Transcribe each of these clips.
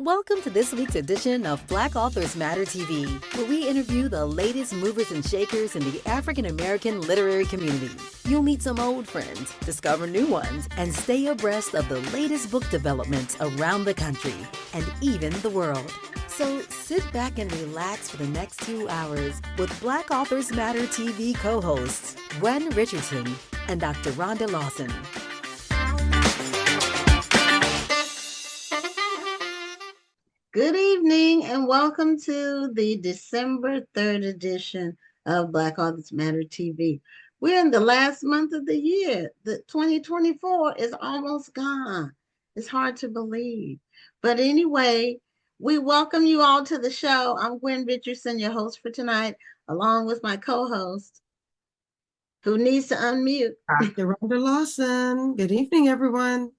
Welcome to this week's edition of Black Authors Matter TV, where we interview the latest movers and shakers in the African American literary community. You'll meet some old friends, discover new ones, and stay abreast of the latest book developments around the country and even the world. So sit back and relax for the next 2 hours with Black Authors Matter TV co-hosts Gwen Richardson and Dr. Rhonda Lawson. Good evening and welcome to the December 3rd edition of Black Authors Matter TV. We're in the last month of the year. The 2024 is almost gone. It's hard to believe. But anyway, we welcome you all to the show. I'm Gwen Richardson, your host for tonight, along with my co-host, who needs to unmute. Dr. Rhonda Lawson. Good evening, everyone.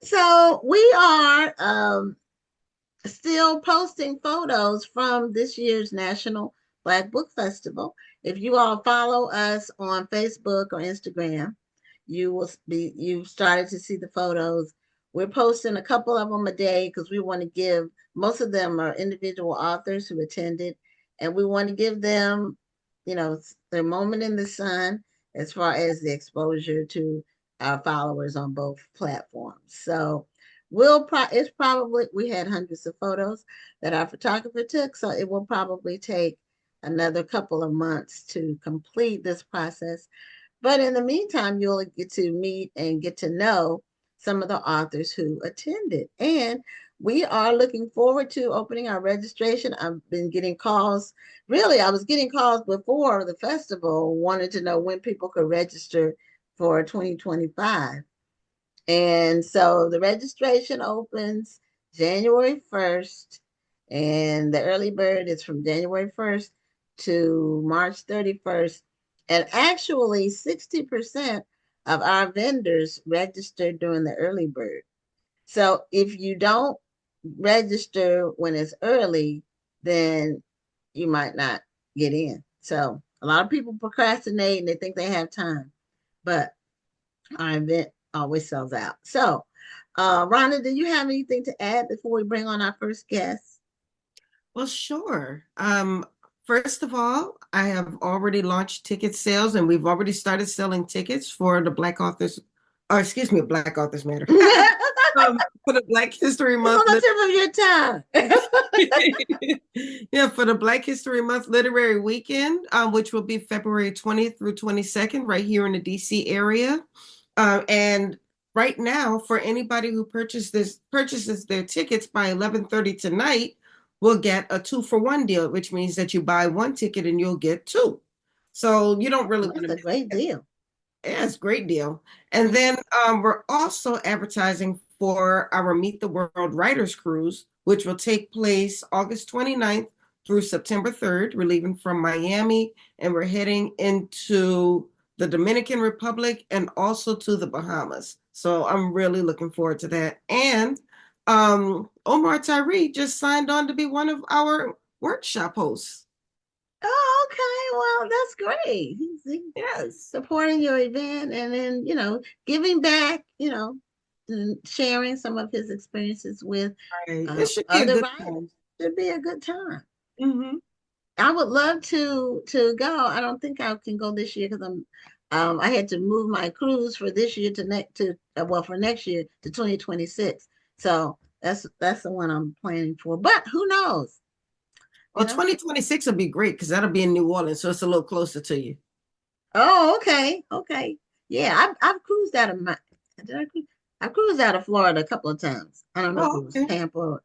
So we are still posting photos from this year's National Black Book Festival. If you all follow us on Facebook or Instagram, you've started to see the photos. We're posting a couple of them a day because we want to give, most of them are individual authors who attended, and we want to give them, their moment in the sun as far as the exposure to our followers on both platforms. So it's probably, we had hundreds of photos that our photographer took, so it will probably take another couple of months to complete this process. But in the meantime, you'll get to meet and get to know some of the authors who attended. And we are looking forward to opening our registration. I've been getting calls. Really, I was getting calls before the festival, wanted to know when people could register for 2025. And so the registration opens January 1st, and the early bird is from January 1st to March 31st. And actually, 60% of our vendors registered during the early bird. So if you don't register when it's early, then you might not get in. So a lot of people procrastinate and they think they have time, but our event always sells out. So, Rhonda, do you have anything to add before we bring on our first guest? Well, sure. First of all, I have already launched ticket sales, and we've already started selling tickets for the Black Authors, Black Authors Matter. For the Black History Month. It's on the tip of your tongue. Yeah, for the Black History Month Literary Weekend, which will be February 20th through 22nd, right here in the DC area. And right now, for anybody who purchases their tickets by 11:30 tonight, will get a 2-for-1 deal, which means that you buy one ticket and you'll get two. So you don't really want to. That's a great deal. Yeah, it's a great deal. And then we're also advertising for our Meet the World Writers Cruise, which will take place August 29th through September 3rd. We're leaving from Miami and we're heading into the Dominican Republic and also to the Bahamas. So I'm really looking forward to that. And Omar Tyree just signed on to be one of our workshop hosts. Oh, okay. Well, that's great. He's supporting your event and then, giving back, and sharing some of his experiences with other writers. Should be a good time. Mm-hmm. I would love to go. I don't think I can go this year because I had to move my cruise for this year for next year to 2026. So that's the one I'm planning for. But who knows? Well, 2026 will be great because that'll be in New Orleans, so it's a little closer to you. Oh, okay. Yeah, I've cruised out of I've cruised out of Florida a couple of times. I don't know if it was Tampa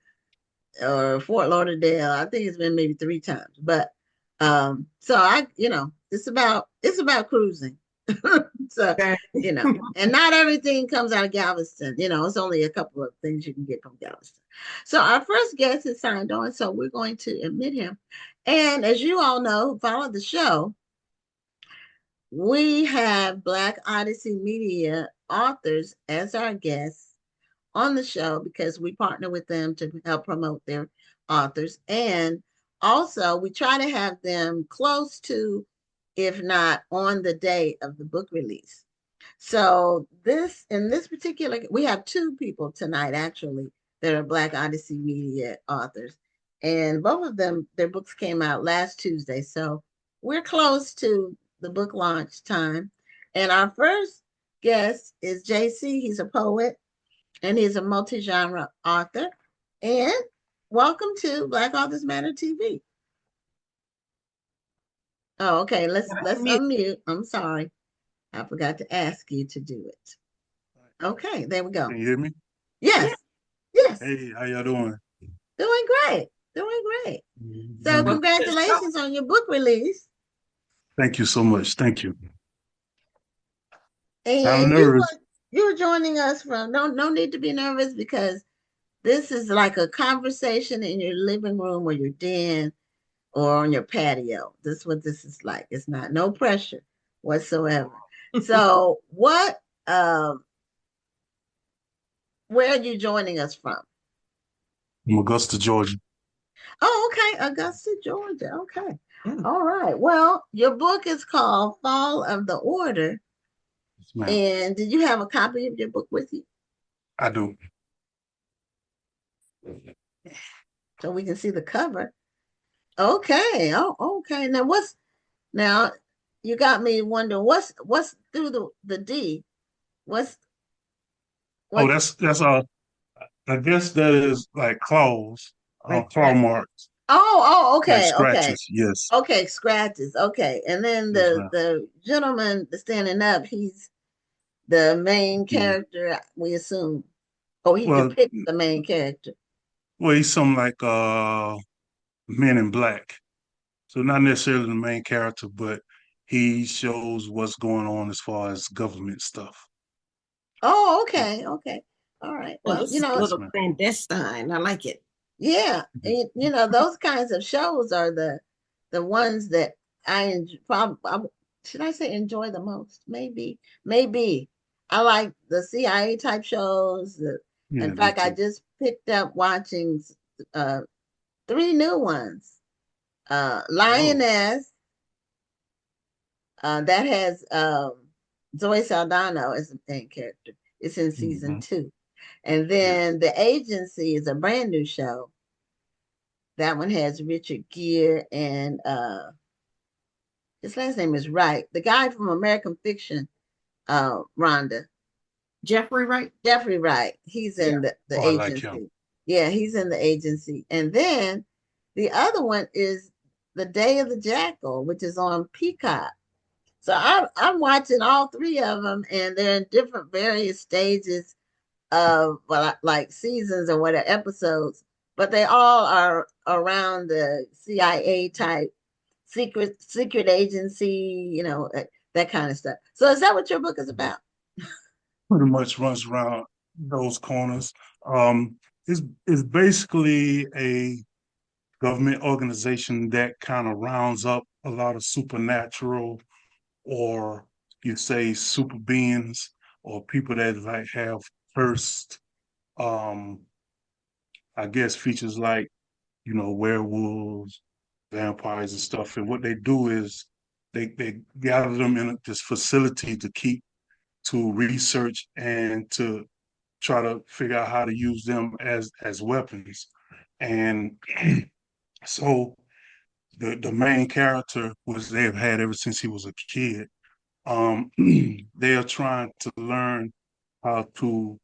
or Fort Lauderdale. I think it's been maybe 3 times. But so it's about cruising. So, and not everything comes out of Galveston. It's only a couple of things you can get from Galveston. So our first guest is signed on, so we're going to admit him. And as you all know, follow the show, we have Black Odyssey Media authors as our guests on the show because we partner with them to help promote their authors. And also we try to have them close to, if not on the day of the book release. So in this particular, we have 2 people tonight actually that are Black Odyssey Media authors. And both of them, their books came out last Tuesday. So we're close to the book launch time. And our first guest is JC. He's a poet and he's a multi-genre author. And welcome to Black Authors Matter TV. Oh, okay. Let's unmute. I'm sorry. I forgot to ask you to do it. Okay, there we go. Can you hear me? Yes. Yes. Hey, how y'all doing? Doing great. Doing great. So congratulations on your book release. Thank you so much. Thank you. And you were joining us from no need to be nervous because this is like a conversation in your living room or your den or on your patio. This is what this is like. It's not no pressure whatsoever. So where are you joining us from? From Augusta, Georgia. Oh, okay. Augusta, Georgia. Okay. All right. Well, your book is called Fall of the Order. Yes, and did you have a copy of your book with you? I do. So we can see the cover. Okay. Oh, okay. Now you got me wondering what's through the D? What? Oh, that's I guess that is like claws, claw marks. Oh, okay, like scratches, yes. Okay, scratches. Okay. And then the gentleman standing up, he's the main character, we assume. Oh, he depicts the main character. Well, he's something like Men in Black. So not necessarily the main character, but he shows what's going on as far as government stuff. Oh, okay. Okay. All right. Well, this is a little clandestine. I like it. Yeah. And, those kinds of shows are the ones that I should I say enjoy the most? Maybe. I like the CIA type shows. In fact, I just picked up watching 3 new ones. Lioness, that has Zoe Saldana as the main character. It's in season 2. And then The Agency is a brand new show. That one has Richard Gere and his last name is Wright. The guy from American Fiction, Rhonda. Jeffrey Wright? Jeffrey Wright. He's in the Agency. Like yeah, he's in The Agency. And then the other one is The Day of the Jackal, which is on Peacock. So I'm watching all 3 of them, and they're in different various stages of like seasons or whatever episodes, but they all are around the CIA type secret agency, that kind of stuff. So is that what your book is about? Pretty much runs around those corners. It's basically a government organization that kind of rounds up a lot of supernatural, or you say super beings, or people that like have cursed, I guess features like, werewolves, vampires and stuff. And what they do is they gather them in this facility to research and to try to figure out how to use them as weapons. And so the main character, which they've had ever since he was a kid, they are trying to learn how to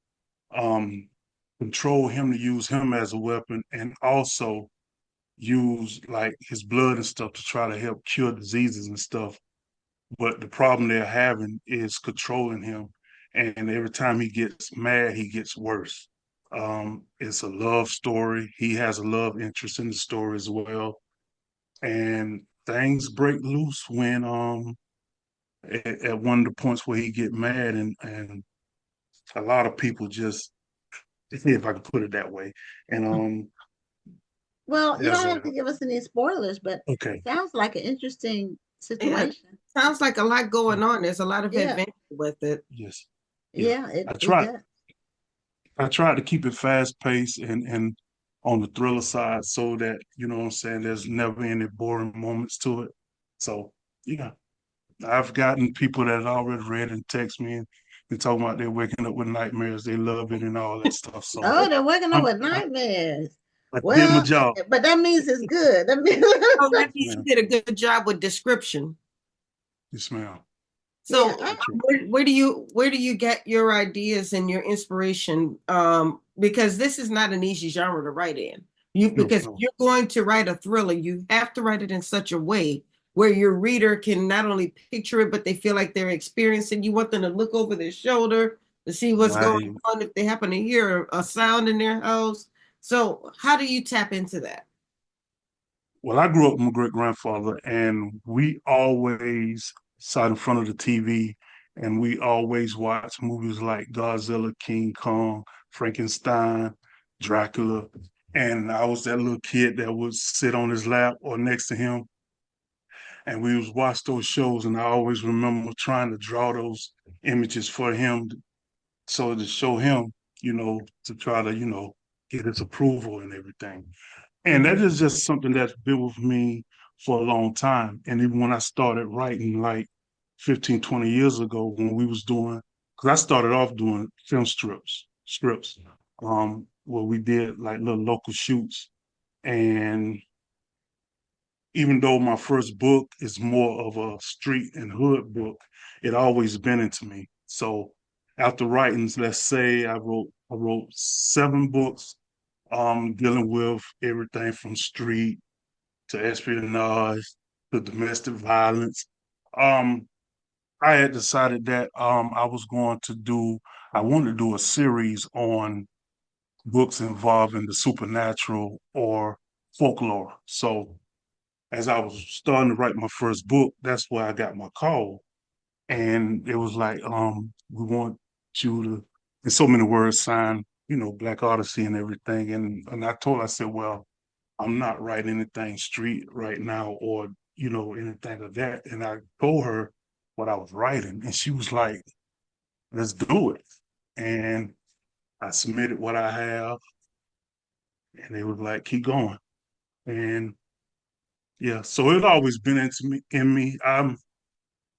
control him, to use him as a weapon, and also use like his blood and stuff to try to help cure diseases and stuff. But the problem they're having is controlling him. And every time he gets mad, he gets worse. It's a love story. He has a love interest in the story as well. And things break loose when at one of the points where he get mad, and a lot of people just, if I could put it that way. And well, you don't have to give us any spoilers, but it sounds like an interesting situation. Yeah, sounds like a lot going on. There's a lot of adventure with it. Yes. Yeah, I tried to keep it fast paced and on the thriller side, so that, there's never any boring moments to it. So yeah, I've gotten people that already read and text me They talking about they're waking up with nightmares. They love it and all that stuff. So Oh, they're waking up I'm, with nightmares. I did my Well, job. but that means it's good. That means, Oh, Yes, that means you ma'am. did a good job with description. Yes, ma'am. yeah. So where do you get your ideas and your inspiration? Because this is not an easy genre to write in. No, Because if no. you're going to write a thriller, you have to write it in such a way where your reader can not only picture it, but they feel like they're experiencing. You want them to look over their shoulder to see what's going Right. on if they happen to hear a sound in their house. So how do you tap into that? Well, I grew up with my great grandfather, and we always sat in front of the TV, and we always watched movies like Godzilla, King Kong, Frankenstein, Dracula. And I was that little kid that would sit on his lap or next to him, and we would watch those shows. And I always remember trying to draw those images for him, so to show him, to try to, get his approval and everything. And that Mhm. is just something that's been with me for a long time. And even when I started writing like 15, 20 years ago when we was doing, because I started off doing film scripts, where we did like little local shoots. And even though my first book is more of a street and hood book, it always been into me. So after writing, let's say I wrote 7 books dealing with everything from street to espionage to domestic violence. Um, I had decided that I wanted to do a series on books involving the supernatural or folklore. So as I was starting to write my first book, that's where I got my call. And it was like, we want you to, in so many words, sign, Black Odyssey and everything. And I said, well, I'm not writing anything street right now or, anything of that. And I told her what I was writing. And she was like, let's do it. And I submitted what I have. And they was like, keep going. And yeah, so it always been in me. I'm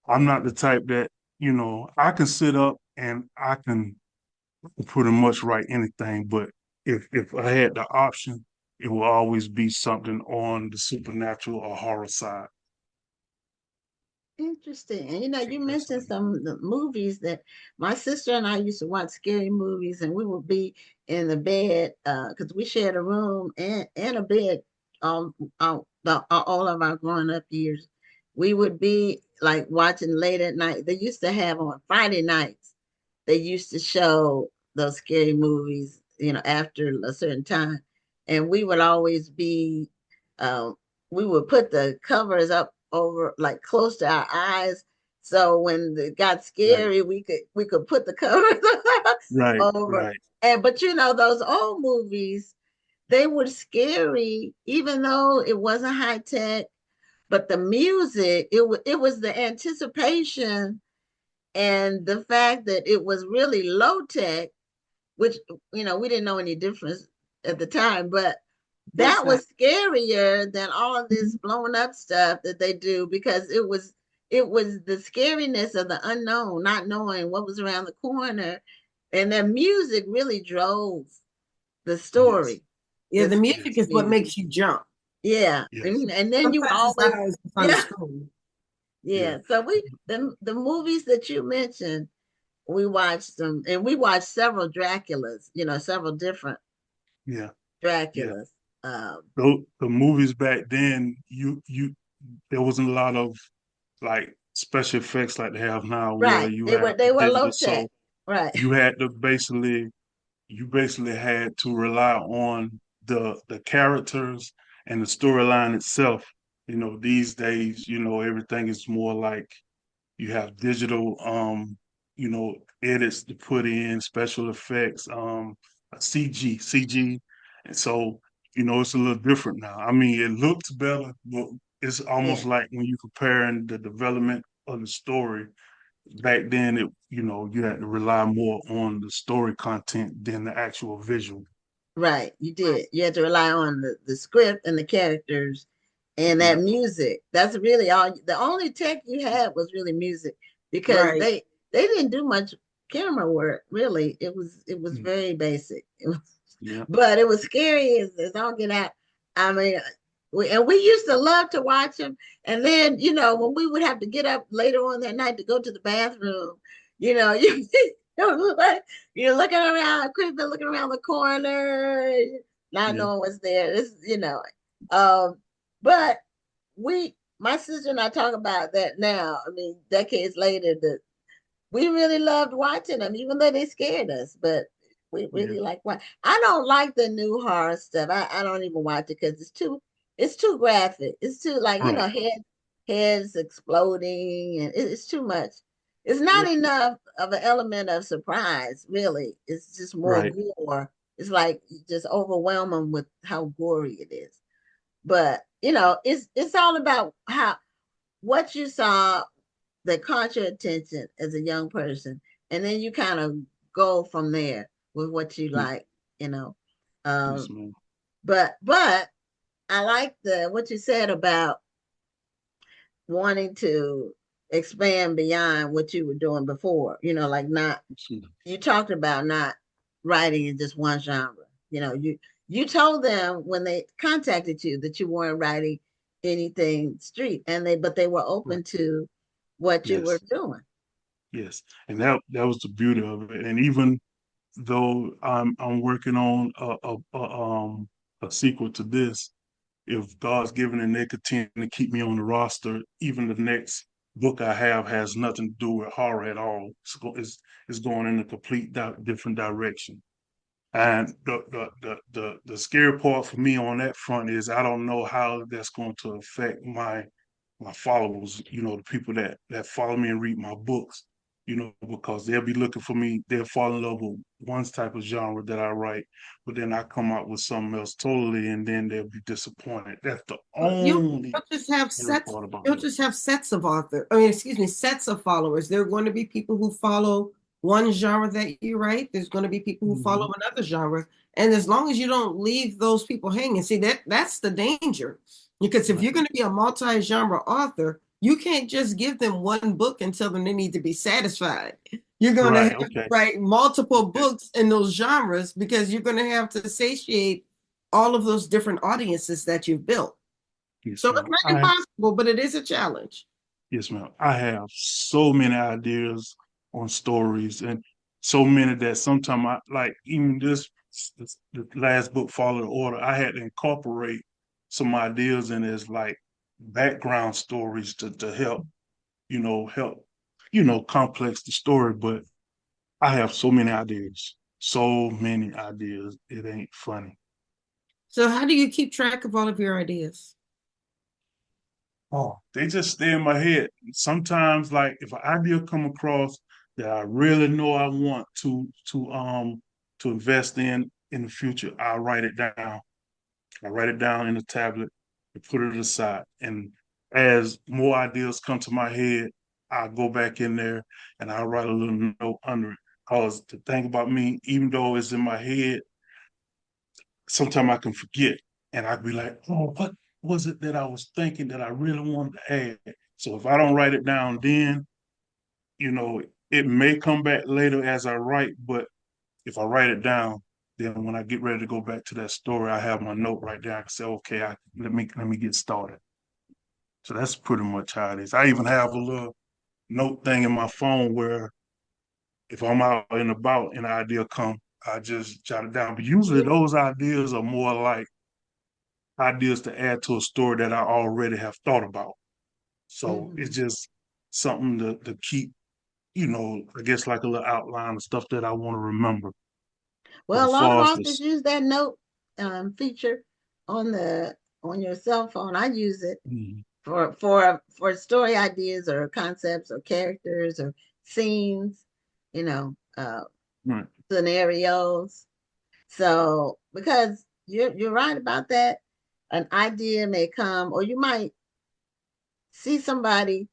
not the type that, I can sit up and I can pretty much write anything, but if I had the option, it will always be something on the supernatural or horror side. Interesting. And you That's mentioned some of the movies that my sister and I used to watch scary movies, and we would be in the bed because we shared a room and a bed all of our growing up years. We would be like watching late at night. They used to have on Friday nights, they used to show those scary movies, after a certain time. And we would always be, um, we would put the covers up over like close to our eyes. So when it got right, scary, we could put the covers right, over. right. And but those old movies, they were scary, even though it wasn't high tech. But the music, it was the anticipation and the fact that it was really low tech, which we didn't know any difference at the time, but What's that that? was scarier than all of this blown up stuff that they do, because it was the scariness of the unknown, not knowing what was around the corner, and their music really drove the Yes, story. Yeah, The the scary music is what music. makes you jump. Yeah. yes, And then you would Sometimes it's not always, always on the yeah, screen. yeah, yeah. So the movies that you mentioned, we watched them, and we watched several Draculas, several different yeah, yeah. Draculas. Um, The movies back then, there wasn't a lot of like special effects like they have now, where right. you They have were they were low digital. tech. So Right. you had to basically you basically had to rely on the characters and the storyline itself. These days, everything is more like you have digital edits to put in, special effects, CG. And so, it's a little different now. I mean, it looks better, but it's almost Yeah. like when you comparing the development of the story. Back then, you had to rely more on the story content than the actual visual. Right. You did. You had to rely on the script and the characters and that Yeah, music. That's really all. The only tech you had was really music, because Right. they didn't do much camera work. Really, it was very basic. Yeah. But it was scary as all get out. I mean, we used to love to watch them. And then, when we would have to get up later on that night to go to the bathroom, you you're looking around, creeping, looking around the corner, not Yeah. knowing what's there. But my sister and I talk about that now. I mean, decades later, that we really loved watching them, even though they scared us. But we Yeah. really like what I don't like the new horror stuff. I don't even watch it because it's too graphic. It's too like Right. heads exploding, and it's too much. It's not Yeah. enough of an element of surprise, really. It's just more Right. gore. It's like just overwhelming with how gory it is. But it's all about what you saw that caught your attention as a young person, and then you kind of go from there with what you Mm. like, you know. Yes, Um, ma'am. but I like the what you said about wanting to expand beyond what you were doing before. Like not Yes, ma'am. you talked about not writing in just one genre. You told them when they contacted you that you weren't writing anything street, and they were Right. open to what you were Yes. doing. Yes. And that was the beauty of it. And even though I'm working on a sequel to this, if God's given and they continue to keep me on the roster, even the next book I have has nothing to do with horror at all. It's going in a complete different direction. And the scary part for me on that front is I don't know how that's going to affect my followers, the people that follow me and read my books, because they'll be looking for me, they'll fall in love with one type of genre that I write, but then I come out with something else totally, and then they'll be disappointed. That's the Well, only you'll just have scary sets. part about You'll it. just have sets of author. I mean, excuse me, sets of followers. There are going to be people who follow one genre that you write. There's going to be people who follow Mhm. another genre. And as long as you don't leave those people hanging, see that's the danger. Because if Right. you're going to be a multi-genre author, you can't just give them one book and tell them they need to be satisfied. You're going to Right. have to Okay. write multiple Okay. books in those genres because you're going to have to satiate all of those different audiences that you've built. Yes, So it's ma'am. not impossible, but it is a challenge. Yes, ma'am. I have so many ideas on stories, and so many that sometimes I like even this the last book, Follow the Order, I had to incorporate some ideas in as like background stories to help, help, complex the story. But I have so many ideas. So many ideas. It ain't funny. So how do you keep track of all of your ideas? Oh, they just stay in my head. Sometimes, like if an idea come across that I really know I want to invest in the future, I'll write it down. I write it down in a tablet and put it aside. And as more ideas come to my head, I'll go back in there and I'll write a little note under it. Because the thing about me, even though it's in my head, sometimes I can forget and I'd be like, oh, what was it that I was thinking that I really wanted to add? So if I don't write it down then, you know, it may come back later as I write, but if I write it down, then when I get ready to go back to that story, I have my note right there. I can say, okay, let me get started. So that's pretty much how it is. I even have a little note thing in my phone where if I'm out and about and an idea come, I just jot it down. But usually those ideas are more like ideas to add to a story that I already have thought about. So it's Mhm. just something to keep, I guess like a little outline of stuff that I want to remember. But Well, a as lot of far as authors this, use that note feature on the on your cell phone. I use it Mhm. for story ideas or concepts or characters or scenes, you know, Right. scenarios. So because you're right about that, an idea may come, or you might see somebody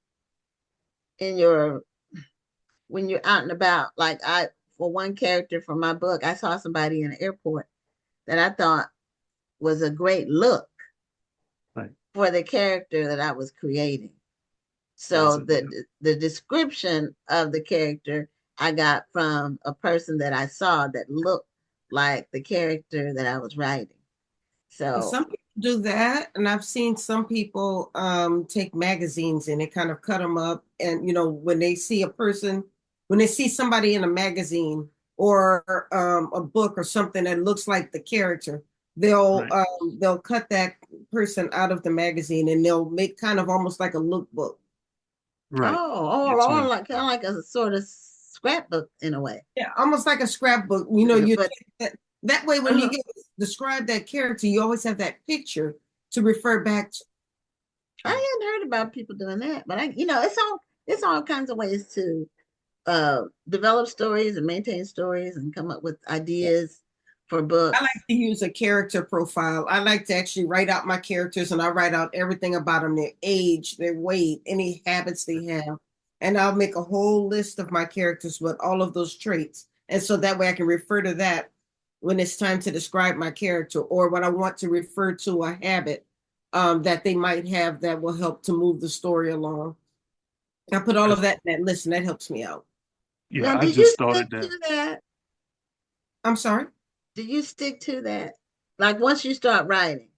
in your when you're out and about. Like for one character from my book, I saw somebody in the airport that I thought was a great look Right. for the character that I was creating. That's So it. Yeah. the description of the character I got from a person that I saw that looked like the character that I was writing. So, Some people do that, and I've seen some people take magazines and they kind of cut them up. And when they see a person, when they see somebody in a magazine or a book or something that looks like the character, Right. they'll cut that person out of the magazine and they'll make kind of almost like a lookbook. Right. Yes, or ma'am. like kind of like a sort of scrapbook in a way. Yeah, almost like a scrapbook. You But take that way when you get describe that character, you always have that picture to refer back to. I hadn't heard about people doing that. But it's all kinds of ways to develop stories and maintain stories and come up with ideas for I like books. to use a character profile. I like to actually write out my characters and I write out everything about them, their age, their weight, any habits they have. And I'll make a whole list of my characters with all of those traits. And so that way I can refer to that when it's time to describe my character or when I want to refer to a habit that they might have that will help to move the story along. I put all of That's, that in that list and that helps me out. yeah, Now, I did just you stick started that. to that? I'm sorry. Did you stick to that? Like once you start writing?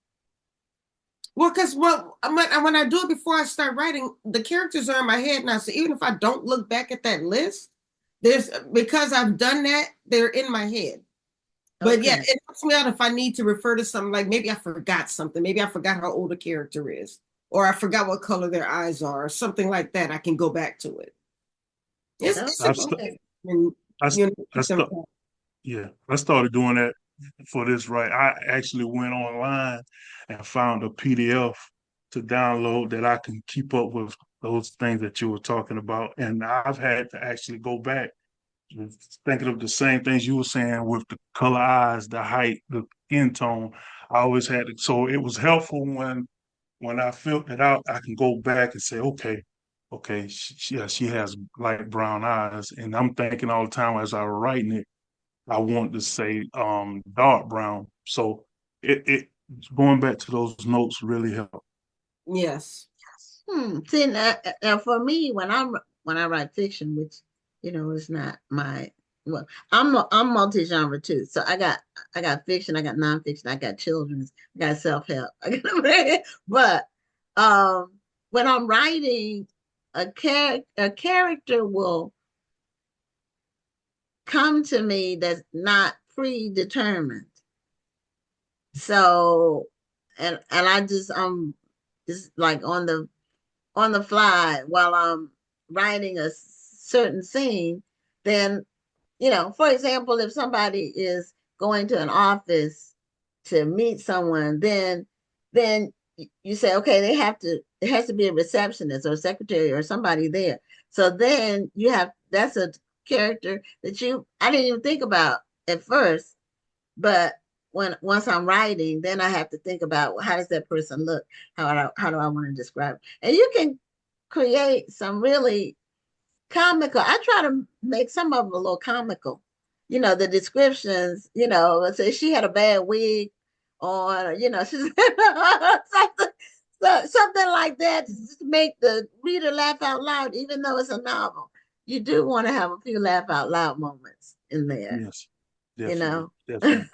When I do it before I start writing, the characters are in my head now. So even if I don't look back at that list, there's because I've done that, they're in my head. But yeah, Okay. it helps me out if I need to refer to something like maybe I forgot something, maybe I forgot how old a character is, or I forgot what color their eyes are, or something like that. I can go back to it. It's a I've good st- Okay. and I, st- I keep them. st- yeah, I started doing that for this, right? I actually went online and found a PDF to download that I can keep up with those things that you were talking about. And I've had to actually go back and thinking of the same things you were saying with the color eyes, the height, the skin tone. I always had to, so it was helpful when I filled it out, I can go back and say, okay, yeah, she has light brown eyes. And I'm thinking all the time as I was writing it, I want to say dark brown. So it going back to those notes really helped. Yes. See, now for me, when I write fiction, which is not my well, I'm multi-genre too. So I got fiction, I got nonfiction, I got children's, I got self-help. But um, when I'm writing, a character will come to me that's not predetermined. So, and I just like on the fly while I'm writing a certain scene, then, for example, if somebody is going to an office to meet someone, then you say, okay, there has to be a receptionist or a secretary or somebody there. So then that's a character that I didn't even think about at first, but once I'm writing, then I have to think about, well, how does that person look? How do I want to describe it? And you can create some really comical. I try to make some of them a little comical. The descriptions, say she had a bad wig on, or, she's something, something like that to just make the reader laugh out loud, even though it's a novel. You do want to have a few laugh out loud moments in there, Yes, you definitely, know. definitely.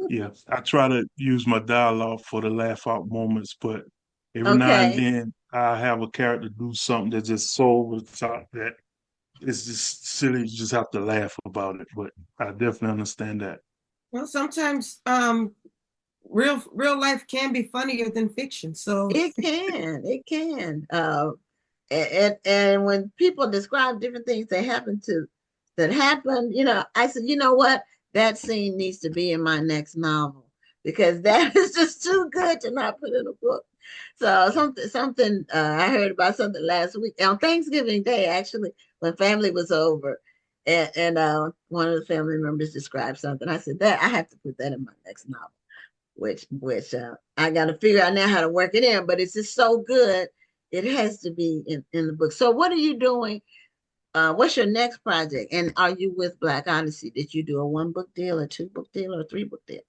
Yeah, I try to use my dialogue for the laugh out moments, but every now and Okay. then I have a character do something that's just so over the top that it's just silly. You just have to laugh about it. But I definitely understand that. Well, sometimes real life can be funnier than fiction. So It can. And when people describe different things that happen, I said, you know what? That scene needs to be in my next novel because that is just too good to not put in a book. So something I heard about something last week on Thanksgiving Day, actually, when family was over, and one of the family members described something. I said that I have to put that in my next novel, which I got to figure out now how to work it in. But it's just so good, it has to be in the book. So what are you doing? What's your next project? And are you with Black Odyssey? Did you do a 1 book deal, a 2 book deal, or a 3 book deal?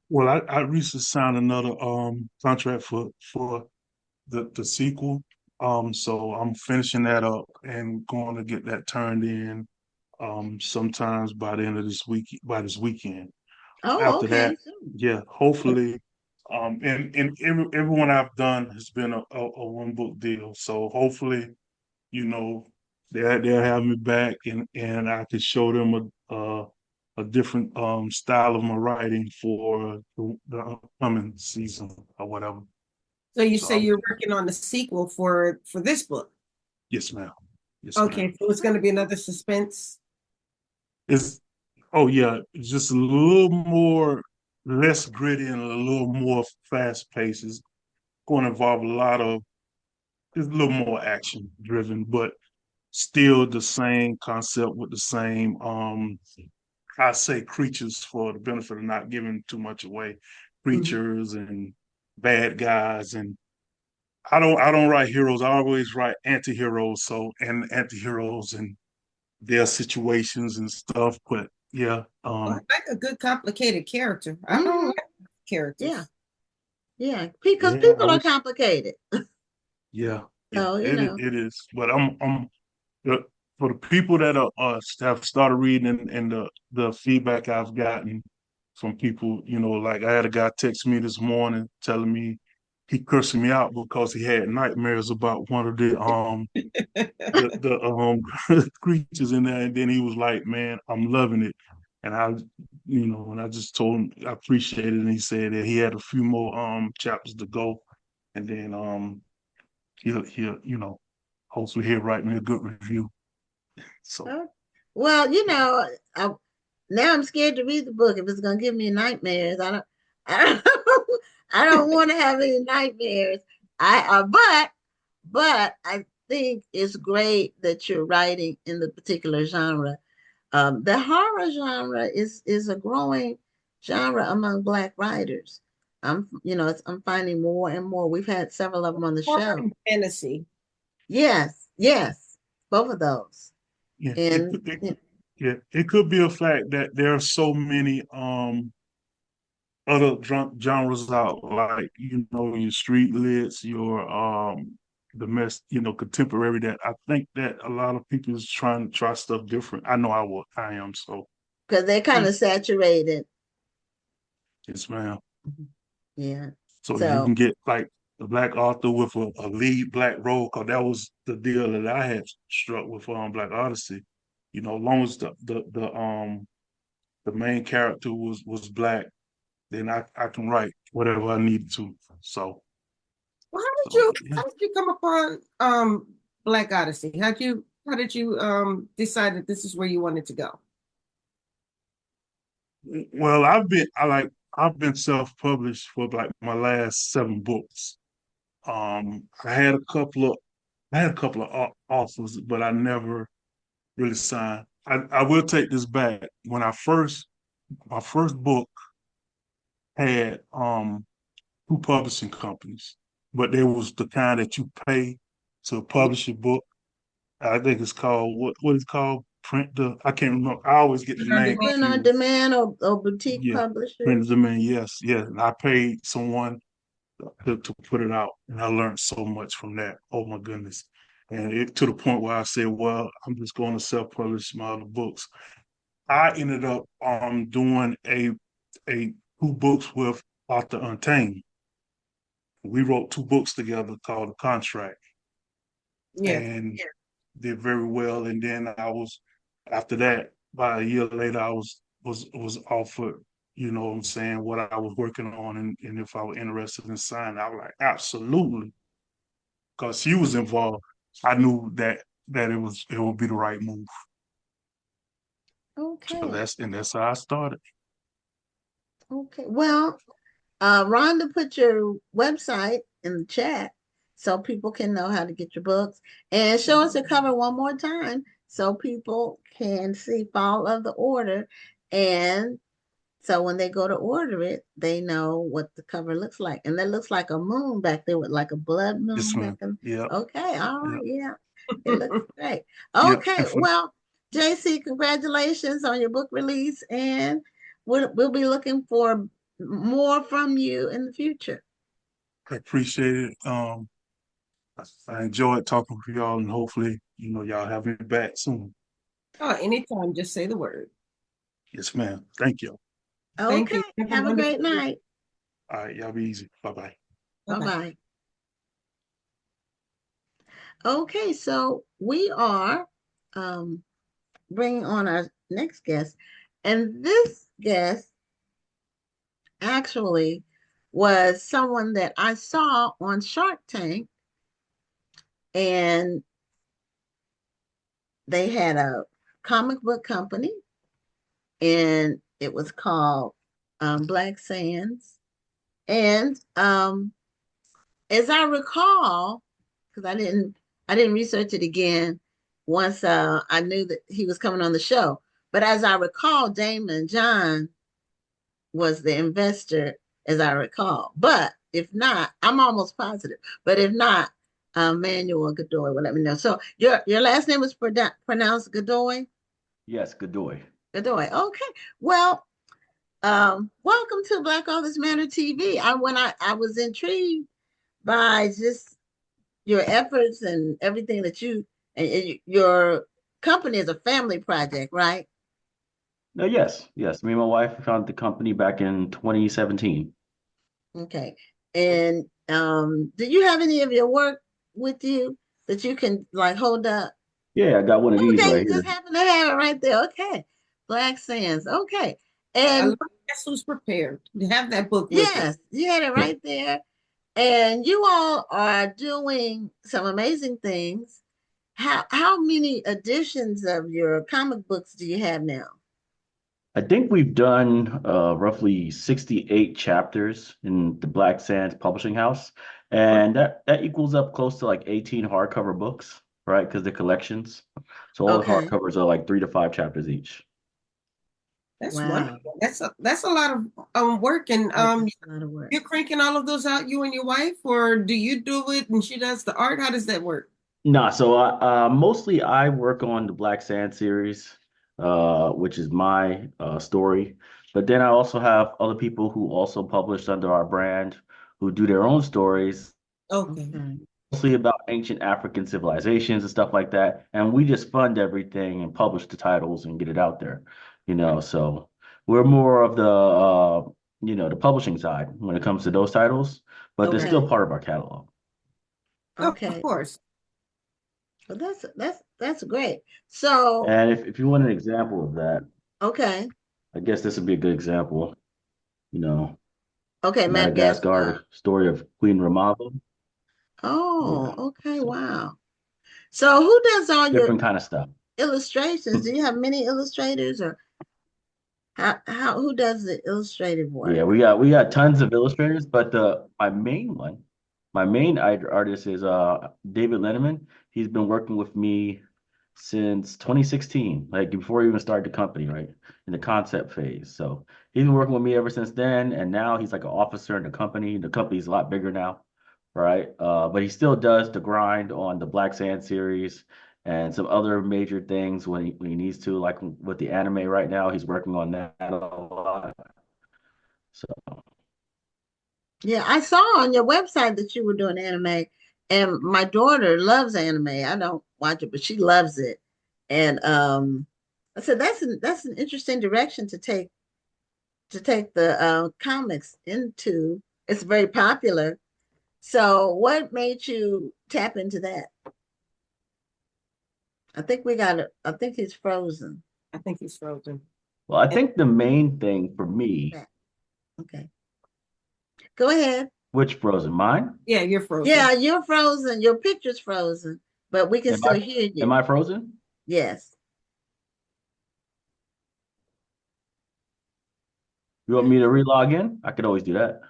Well, I recently signed another contract for the sequel. So I'm finishing that up and going to get that turned in sometimes by the end of by this weekend. Oh, After that, okay. So, yeah, hopefully, and everyone I've done has been a one book deal. So hopefully, you know, they'll have me back, and I can show them a different style of my writing for the upcoming season or whatever. So you So say I'm you're working on the sequel for this book. yes, ma'am. Yes, ma'am. Okay, so it's going to be another suspense. It's oh yeah, it's just a little more less gritty and a little more fast paced. It's going to involve a lot of it's a little more action driven, but still the same concept with the same I say creatures for the benefit of not giving too much away. Mhm. Creatures and bad guys and I don't write heroes. I always write anti-heroes. So and anti-heroes and their situations and stuff. But yeah, Well, I like a good complicated character. I don't hmm like yeah, characters. yeah, because yeah, I people are was complicated. yeah, yeah. So, It is. But I'm the, for the people that are have started reading and the feedback I've gotten from people, like I had a guy text me this morning telling me he cursing me out because he had nightmares about one of the creatures in there, and then he was like, "Man, I'm loving it," and and I just told him I appreciate it, and he said that he had a few more chapters to go, and then he'll hopefully he'll write me a good review. So uh, well, I, now I'm scared to read the book if it's gonna give me nightmares. I don't, I don't want to have any nightmares. But I think it's great that you're writing in the particular genre. The horror genre is a growing genre among Black writers. I'm finding more and more. We've had several of them on the Horror show. and fantasy. Yes, yes, both of those. yeah, And it could be a fact that there are so many other genres out, like your street lits, your contemporary. That I think that a lot of people is trying to try stuff different. I know I am. So because they're kind of saturated. yes, ma'am. Yeah. So you So can get like the black author with a lead black role, because that was the deal that I had struck with Black Odyssey. As long as the main character was black, then I can write whatever I need to. So Well, so yeah. how did you come upon Black Odyssey? How did you decide that this is where you wanted to go? Well, I've been self-published for like my last 7 books. I had a couple of offers, but I never really signed. I will take this back. My first book had 2 publishing companies, but there was the kind that you pay to Yeah. publish a book. I think it's called what is called print the I can't remember. I always get the On name demand. print on confused. demand or boutique Yeah, print publishers. the man. Yes, yes. And I paid someone to put it out, and I learned so much from that. Oh my goodness! And it to the point where I said, "Well, I'm just going to self-publish my other books." I ended up doing a 2 books with Author Untamed. We wrote 2 books together called The Contract, Yeah. and did very well. And then after that, about a year later, I was offered, what I'm saying, what I was working on, and if I was interested in signing, I was like, absolutely, because she was involved. I knew that it would be the right move. So Okay. that's how I started. Okay. Well, Rhonda put your website in the chat so people can know how to get your books. And show us the cover one more time so people can see Fall of the Order. And so when they go to order it, they know what the cover looks like. And that looks like a moon back there with like a blood Yes, moon back ma'am. in. Yep, Okay, all yep, right, yeah. It looks great. yep. Okay, And for well, JC, congratulations on your book release. And we'll be looking for more from you in the future. I appreciate it. I enjoyed talking with y'all, and hopefully, y'all have me back soon. Oh, anytime, just say the word. Yes, ma'am. Thank you. Thank Okay. you. Have a Have a great wonderful day. night. All right, y'all be easy. Bye-bye. Bye Bye-bye. bye. Okay, so we are bringing on our next guest, and this guest actually was someone that I saw on Shark Tank, and they had a comic book company, and it was called Black Sands. And as I recall, because I didn't research it again once I knew that he was coming on the show. But as I recall, Damon John was the investor, as I recall. But if not, I'm almost positive. But if not, Manuel Godoy will let me know. So your last name is pronounced Godoy? Yes, Godoy. Godoy. Okay. Well, welcome to Black Authors Matter TV. I was intrigued by just your efforts and everything that and your company is a family project, right? No, yes, yes. Me and my wife founded the company back in 2017. Okay. And do you have any of your work with you that you can like hold up? Yeah, I got one of these Okay, right you just here. happen to have it right there. Okay. Black Sands. Okay. I love And guess who's prepared to have that book with you. yes, you had it right there. And you all are doing some amazing things. How many editions of your comic books do you have now? I think we've done roughly 68 chapters in the Black Sands Publishing House, and that equals up close to like 18 hardcover books, right? Because they're collections. So all the Okay. hardcovers are like 3 to 5 chapters each. That's Wow. wonderful. That's a lot of work. And That is a lot of work. you're cranking all of those out, you and your wife, or do you do it and she does the art? How does that work? Nah, so mostly I work on the Black Sand series, which is my story. But then I also have other people who also publish under our brand who do their own stories, Okay. Okay. mostly about ancient African civilizations and stuff like that. And we just fund everything and publish the titles and get it out there, you know. So we're more of the publishing side when it comes to those titles, but they're still Okay. part of our catalog. Of Okay. course. Well, that's great. So, And if you want an example of that, okay. I guess this would be a good example. You know, Okay, Madagascar. Madagascar, story of Queen Ramava. Oh, Yeah, okay. so Wow. So, who does all your different kind of stuff. illustrations? Do you have many illustrators, or how who does the illustrative Yeah, work? we got tons of illustrators, but the my main artist is David Lenneman. He's been working with me since 2016, like before we even started the company, right? In the concept phase. So he's been working with me ever since then, and now he's like an officer in the company. The company's a lot bigger now, right? But he still does the grind on the Black Sand series and some other major things when he needs to, like with the anime right now, he's working on that a lot. So Yeah, I saw on your website that you were doing anime, and my daughter loves anime. I don't watch it, but she loves it. And I said that's an interesting direction to take the comics into. It's very popular. So, what made you tap into that? I think we got it. I think he's frozen. I think he's frozen. well, I And think the main thing for me, Yeah. Okay, go ahead. which Frozen, mine? yeah, you're frozen. Yeah, you're frozen. Your picture's frozen, but we can Am I still hear am you. I frozen? Yes. You want me to re-log in? I could always do that.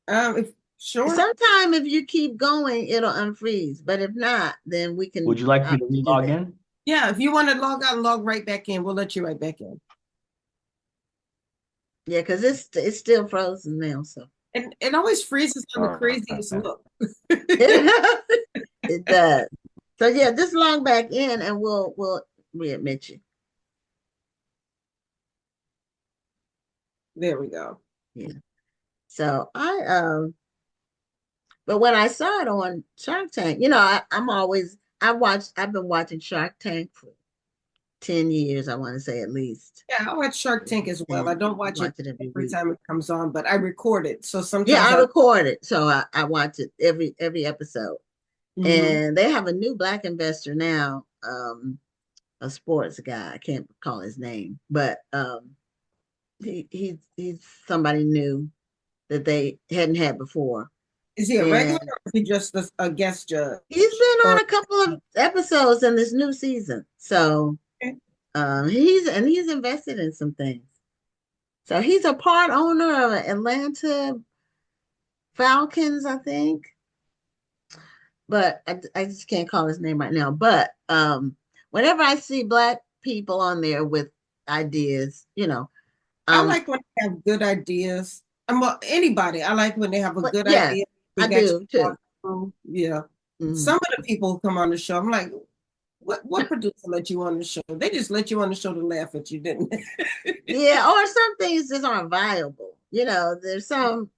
If sure. Sometime if you keep going, it'll unfreeze. But if not, then we can Would you like me to opt to do re-log that. in? Yeah, if you want to log out and log right back in, we'll let you right back in. Yeah, because it's still frozen now. So And it always freezes on the All craziest right. look. it does. So yeah, just log back in and we'll readmit you. There we go. Yeah. So but when I saw it on Shark Tank, I've been watching Shark Tank 10 years, I want to say at least. Yeah, I watch Shark Tank as well. I And don't watch it watch it every every week. time it comes on, but I record it. So Yeah, sometimes I I record it, so I watch it every episode. Mhm. And they have a new black investor now, a sports guy. I can't call his name, but he's somebody new that they hadn't had before. Is he a regular And or is he just a guest judge? he's been on Or a couple of episodes in this new season. So he's invested in some things. So he's a part owner of Atlanta Falcons, I think. But I just can't call his name right now. But whenever I see black people on there with ideas, I um, like when they have good ideas. Well, anybody. I like when they have a but good yeah, idea. They I got you do too. through. Yeah. Mhm. Some of the people who come on the show, I'm like, what producer let you on the show? They just let you on the show to laugh at you, didn't they? Yeah, or some things just aren't viable. There's some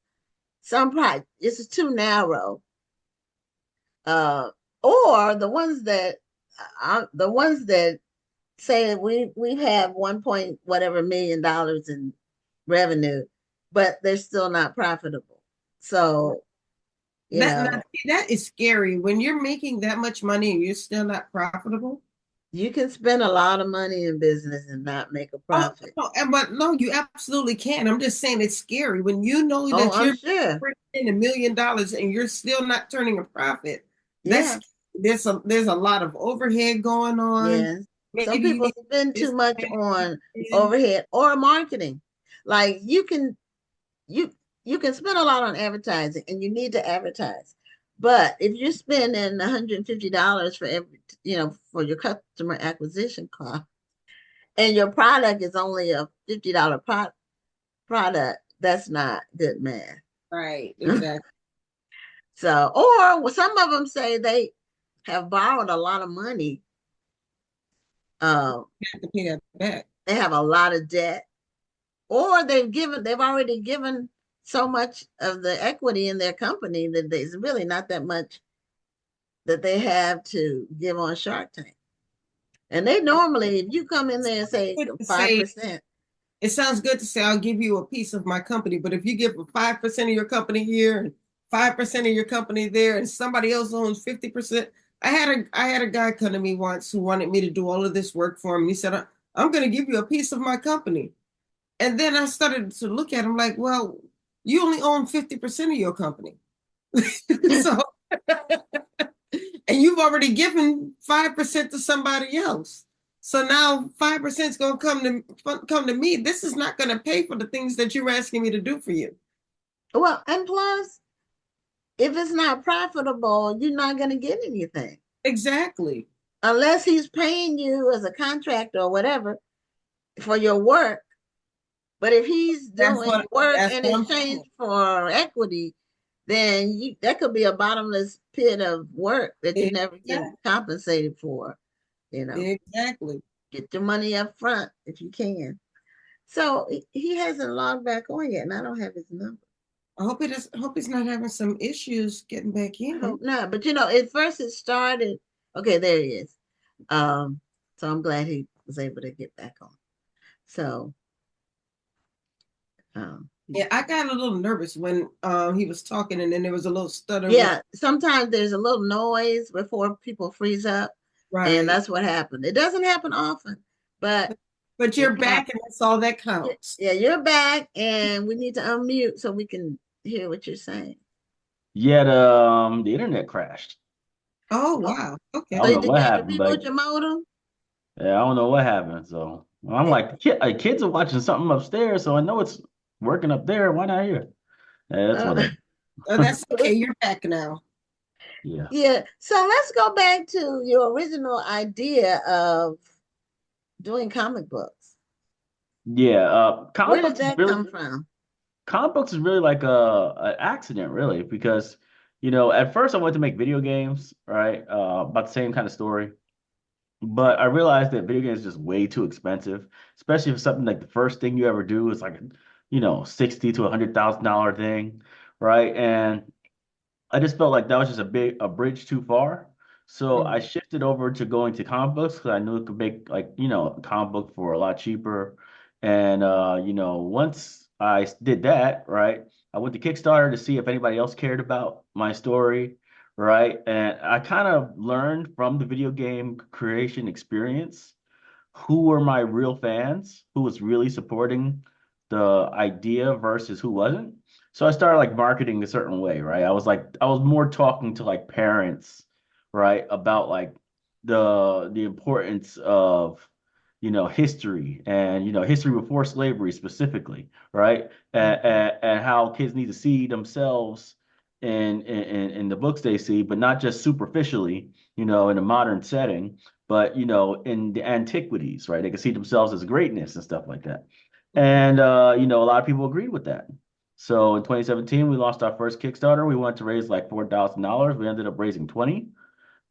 projects it's too narrow. Uh, or the ones that say we have 1 point whatever $1 million in revenue, but they're still not profitable. So, you That know, that is scary. When you're making that much money and you're still not profitable. you can spend a lot of money in business and not make a Oh, profit. no, but no, you absolutely can. I'm just saying it's scary when you know Oh, that I'm you're sure. bringing in $1 million and you're still not turning a profit. That's Yeah. there's a lot of overhead going on. Yes. Some Maybe you people need spend too this much on overhead or marketing. Like you you can spend a lot on advertising and you need to advertise. But if you're spending $150 for for your customer acquisition cost and your product is only a $50 product, that's not good math. right, exactly. So, or some of them say they have borrowed a lot of money. Uh, You have to pay that back. they have a lot of debt, or they've already given so much of the equity in their company that there's really not that much that they have to give on Shark Tank. And they normally, if you come in there and say Good to say 5%, it sounds good to say I'll give you a piece of my company, but if you give 5% of your company here and 5% of your company there, and somebody else owns 50%, I had a guy come to me once who wanted me to do all of this work for him. And he said, I'm going to give you a piece of my company. And then I started to look at him like, well, you only own 50% of your company. So, and you've already given 5% to somebody else. So now 5% is going to come to me. This is not going to pay for the things that you're asking me to do for you. well, and plus, if it's not profitable, you're not going to get anything Exactly. unless he's paying you as a contractor or whatever for your work. But if he's doing work That's in what I'm saying. exchange for equity, then that could be a bottomless pit of work that you never get Exactly. compensated for. You know, Exactly. get your money up front if you can. So he hasn't logged back on yet, and I don't have his number. I hope he's not having some issues getting back I in. hope not. But at first it started. Okay, there he is. So I'm glad he was able to get back on. So, Yeah, I got a little nervous when he was talking and then there was a little stutter with yeah, sometimes there's a little noise before people freeze up, and right. that's what happened. It doesn't happen often, but But it you're back happened. and that's all that counts. Yeah, you're back, and we need to unmute so we can hear what you're saying. Yet the internet crashed. Oh Oh, wow. I Okay. don't so know did what you have to happened, reboot but your modem? yeah, I don't know what happened. So I'm like, kids are watching something upstairs, so I know it's working up there. Why not here? Yeah, that's Uh, whatever. Oh, that's okay. You're back now. Yeah. yeah. So let's go back to your original idea of doing comic books. Yeah. Where did that come from? Comic books is really like an accident, really, because at first I wanted to make video games, right? About the same kind of story. But I realized that video games is just way too expensive, especially if something like the first thing you ever do is like $60 to $100,000 thing, right? And I just felt like that was just a bridge too far. So I Mhm. shifted over to going to comic books because I knew it could make like, a comic book for a lot cheaper. And once I did that, right, I went to Kickstarter to see if anybody else cared about my story, right? And I kind of learned from the video game creation experience who were my real fans, who was really supporting the idea versus who wasn't. So I started like marketing a certain way, right? I was more talking to like parents, right, about like the importance of history and history before slavery specifically, right? And how kids need to see themselves in the books they see, but not just superficially, in a modern setting, but in the antiquities, right? They can see themselves as greatness and stuff like that. And a lot of people agreed with that. So in 2017, we launched our first Kickstarter. We wanted to raise like $4,000. We ended up raising 20.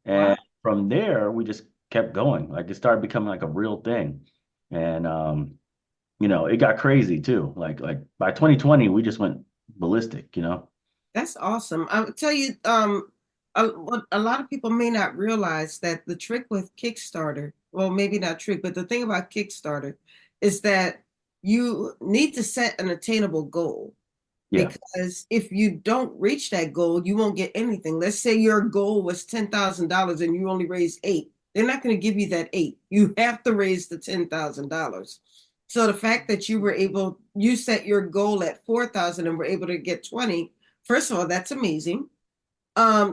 Wow. And from there, we just kept going. Like it started becoming like a real thing. And it got crazy too. Like by 2020, we just went ballistic. That's awesome. I'll tell you, what a lot of people may not realize that the trick with Kickstarter, well, maybe not trick, but the thing about Kickstarter is that you need to set an attainable goal. Yeah. Because if you don't reach that goal, you won't get anything. Let's say your goal was $10,000 and you only raised eight. They're not going to give you that eight. You have to raise the $10,000. So the fact that you set your goal at 4,000 and were able to get 20, first of all, that's amazing.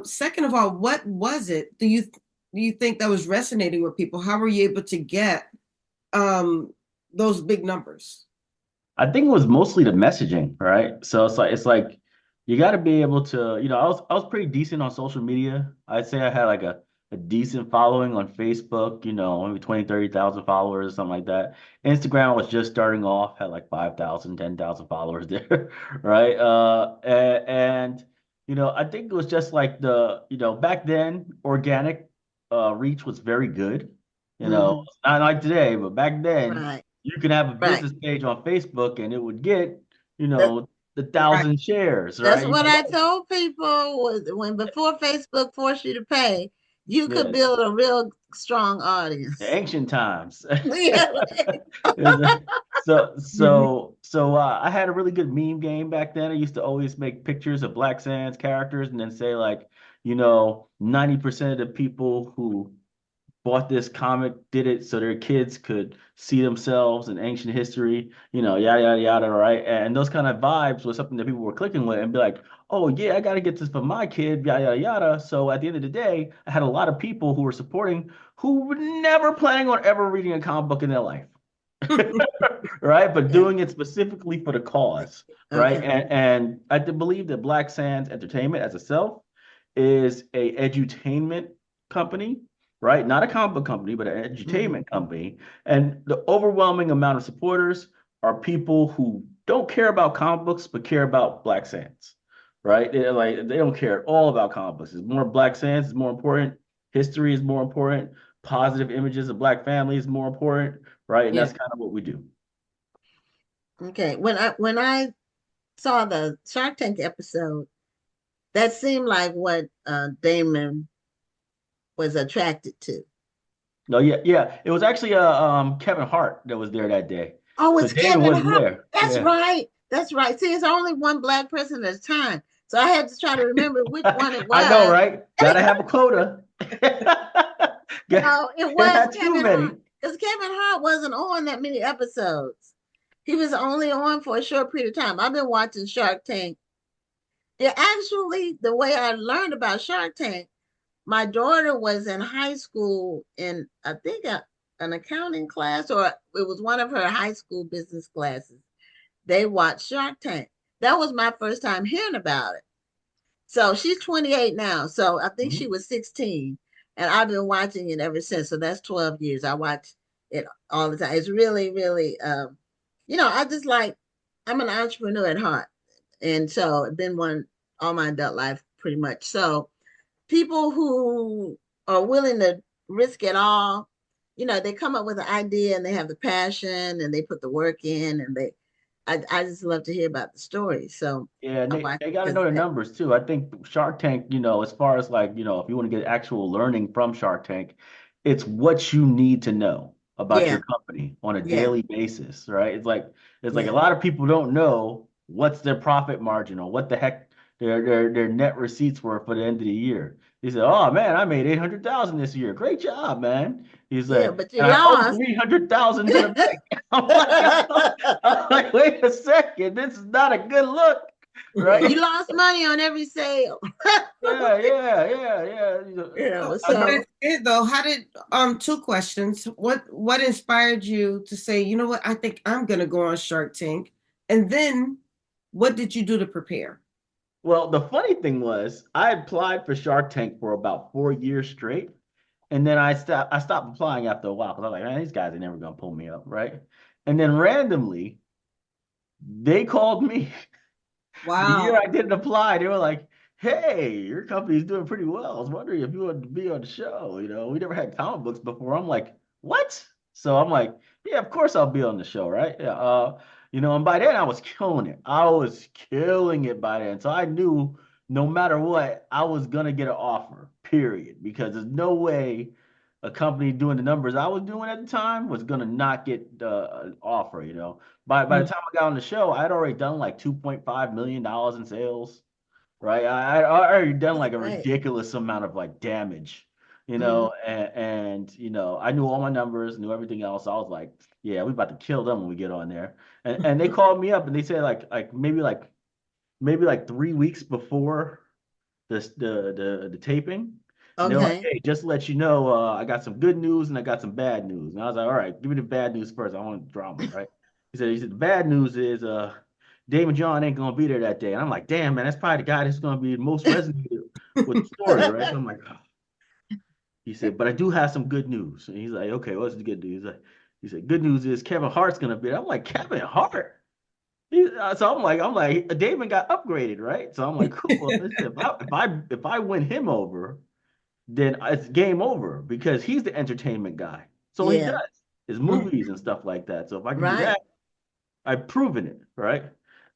Second of all, what was it? Do you think that was resonating with people? How were you able to get those big numbers? I think it was mostly the messaging, right? So it's like you got to be able to, I was pretty decent on social media. I'd say I had like a decent following on Facebook, maybe 20, 30,000 followers or something like that. Instagram was just starting off, had like 5,000, 10,000 followers there, right? I think it was just like back then, organic reach was very good. Mhm. It's not like today, but back then Right, you could have a right. business page on Facebook and it would get, That, the Right. 1,000 shares, that's right? what I told people was when before Facebook forced you to pay, you could Yeah, build a real strong the audience. ancient times. Yeah. So I had a really good meme game back then. I used to always make pictures of Black Sands characters and then say like, 90% of the people who bought this comic, did it so their kids could see themselves in ancient history, yada yada yada, right? And those kind of vibes was something that people were clicking with and be like, oh yeah, I gotta get this for my kid, yada yada yada. So at the end of the day, I had a lot of people who were supporting who were never planning on ever reading a comic book in their life. Right? But Yeah. doing it specifically for the cause, right? Okay. And I believe that Black Sands Entertainment as itself is a edutainment company, right? Not a comic book company, but an Mhm. edutainment company. And the overwhelming amount of supporters are people who don't care about comic books, but care about Black Sands, right? They don't care at all about comic books. It's more Black Sands is more important. History is more important. Positive images of Black families is more important, right? And Yeah. that's kind of what we do. Okay. When I saw the Shark Tank episode, that seemed like what Damon was attracted to. No, yeah, yeah. It was actually Kevin Hart that was there that day. Oh, So it's Damon Kevin wasn't Hart. there. That's Yeah. right. That's right. See, it's only one black person at a time. So I had to try to remember which one it I know, was. right? Gotta have a quota. Can't No, it was have too Kevin many. Hart. Because Kevin Hart wasn't on that many episodes. He was only on for a short period of time. I've been watching Shark Tank. Yeah, actually, the way I learned about Shark Tank, my daughter was in high school in, I think, an accounting class, or it was one of her high school business classes. They watched Shark Tank. That was my first time hearing about it. So she's 28 now. So I think she Mhm. was 16. And I've been watching it ever since. So that's 12 years. I watch it all the time. It's really, really, I just like, I'm an entrepreneur at heart. And so I've been one all my adult life, pretty much. So people who are willing to risk it all, they come up with an idea and they have the passion and they put the work in and I just love to hear about the story. So Yeah, and I they, watch they got to because know the numbers too. I think Shark Tank, as far as like, if you want to get actual learning from Shark Tank, it's what you need to know about your yeah, company on a yeah, daily basis, right? It's like a yeah, lot of people don't know what's their profit margin or what the heck their net receipts were for the end of the year. He said, "Oh man, I made 800,000 this year. Great job, man." He's yeah. like, But you "And I owe lost. 300,000 to the bank." I'm like, wait a second, this is not a good look. You Right? lost money on every sale. Yeah, yeah, yeah, yeah. I But know. So it's good though. How did two questions. What inspired you to say, you know what, I think I'm gonna go on Shark Tank? And then what did you do to prepare? Well, the funny thing was, I applied for Shark Tank for about 4 years straight, and then I stopped applying after a while because I was like, man, these guys are never gonna pull me up, right? And then randomly, they called me the year Wow. I didn't apply. They were like, "Hey, your company's doing pretty well. I was wondering if you wanted to be on the show. We never had comic books before." I'm like, "What?" So I'm like, "Yeah, of course I'll be on the show, right?" Yeah. And by then I was killing it. I was killing it by then. So I knew no matter what, I was gonna get an offer, period. Because there's no way a company doing the numbers I was doing at the time was gonna not get an offer. By the Mm. time I got on the show, I had already done like $2.5 million in sales, right? I already done that's like a great. ridiculous amount of like damage, Hmm. and I knew all my numbers, knew everything else. I was like, yeah, we about to kill them when we get on there. And they called me up and they said maybe like 3 weeks before the taping. And they were like, Okay. "Hey, just to let you know, I got some good news and I got some bad news." And I was like, "All right, give me the bad news first. I want drama, right?" He said the bad news is Damon John ain't gonna be there that day. And I'm like, "Damn, man, that's probably the guy that's gonna be most resonated with the story, right?" So I'm like, "Oh." He said, "But I do have some good news." And he's like, "Okay, what's the good news?" He said, "Good news is Kevin Hart's gonna be there." I'm like, "Kevin Hart?" So I'm like, Damon got upgraded, right? So I'm like, cool. Well, listen, if I win him over, then it's game over because he's the entertainment guy. So he Yeah. does his movies and stuff like that. So if I can do Right. that, I've proven it, right?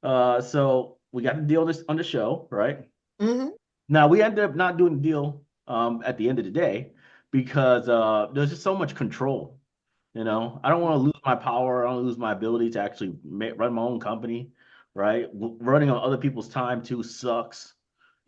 So we got the deal on the show, right? Hmm. Now we ended up not doing the deal at the end of the day because there's just so much control. I don't want to lose my power. I don't lose my ability to actually run my own company, right? Running on other people's time too sucks.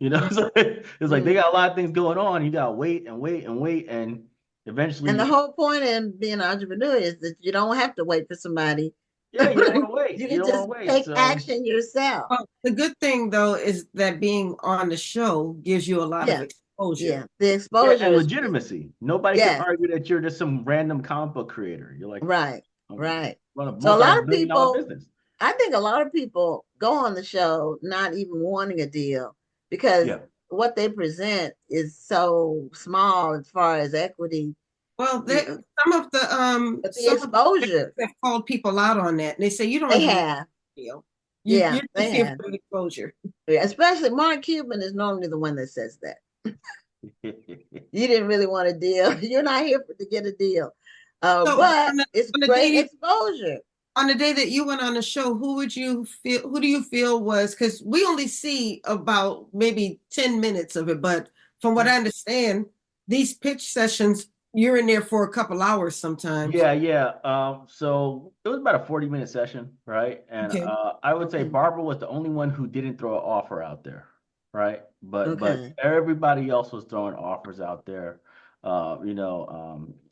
So it's like they Mm. got a lot of things going on. You gotta wait and wait and wait, and And the eventually, whole point in being an entrepreneur is that you don't have to wait for somebody. yeah, you don't want to wait. You You can don't want just to wait. take So action yourself. Well, the good thing though is that being on the show gives you a lot of Yeah. exposure. Yeah. The yeah, exposure and is real. legitimacy. Nobody can Yes. argue that you're just some random comic book creator. You're like, Right. I'm Right. run a So a lot of multi-million dollar people, business. I think a lot of people go on the show not even wanting a deal because Yeah. what they present is so small as far as equity, Well, you know, but the some of the exposure have called people out on that, and they say you don't they even need have. a deal. Yeah, You're they just here have. for the exposure. Yeah, especially Mark Cuban is normally the one that says that. You didn't really want a deal. You're not here to get a deal. So But it's on the day great exposure. on the day that you went on the show, who do you feel was, because we only see about maybe 10 minutes of it, but from what I understand, these pitch sessions, you're in there for a couple hours sometimes. Yeah, yeah. So it was about a 40-minute session, right? And Okay. I would say Okay. Barbara was the only one who didn't throw an offer out there, right? But Okay. everybody else was throwing offers out there.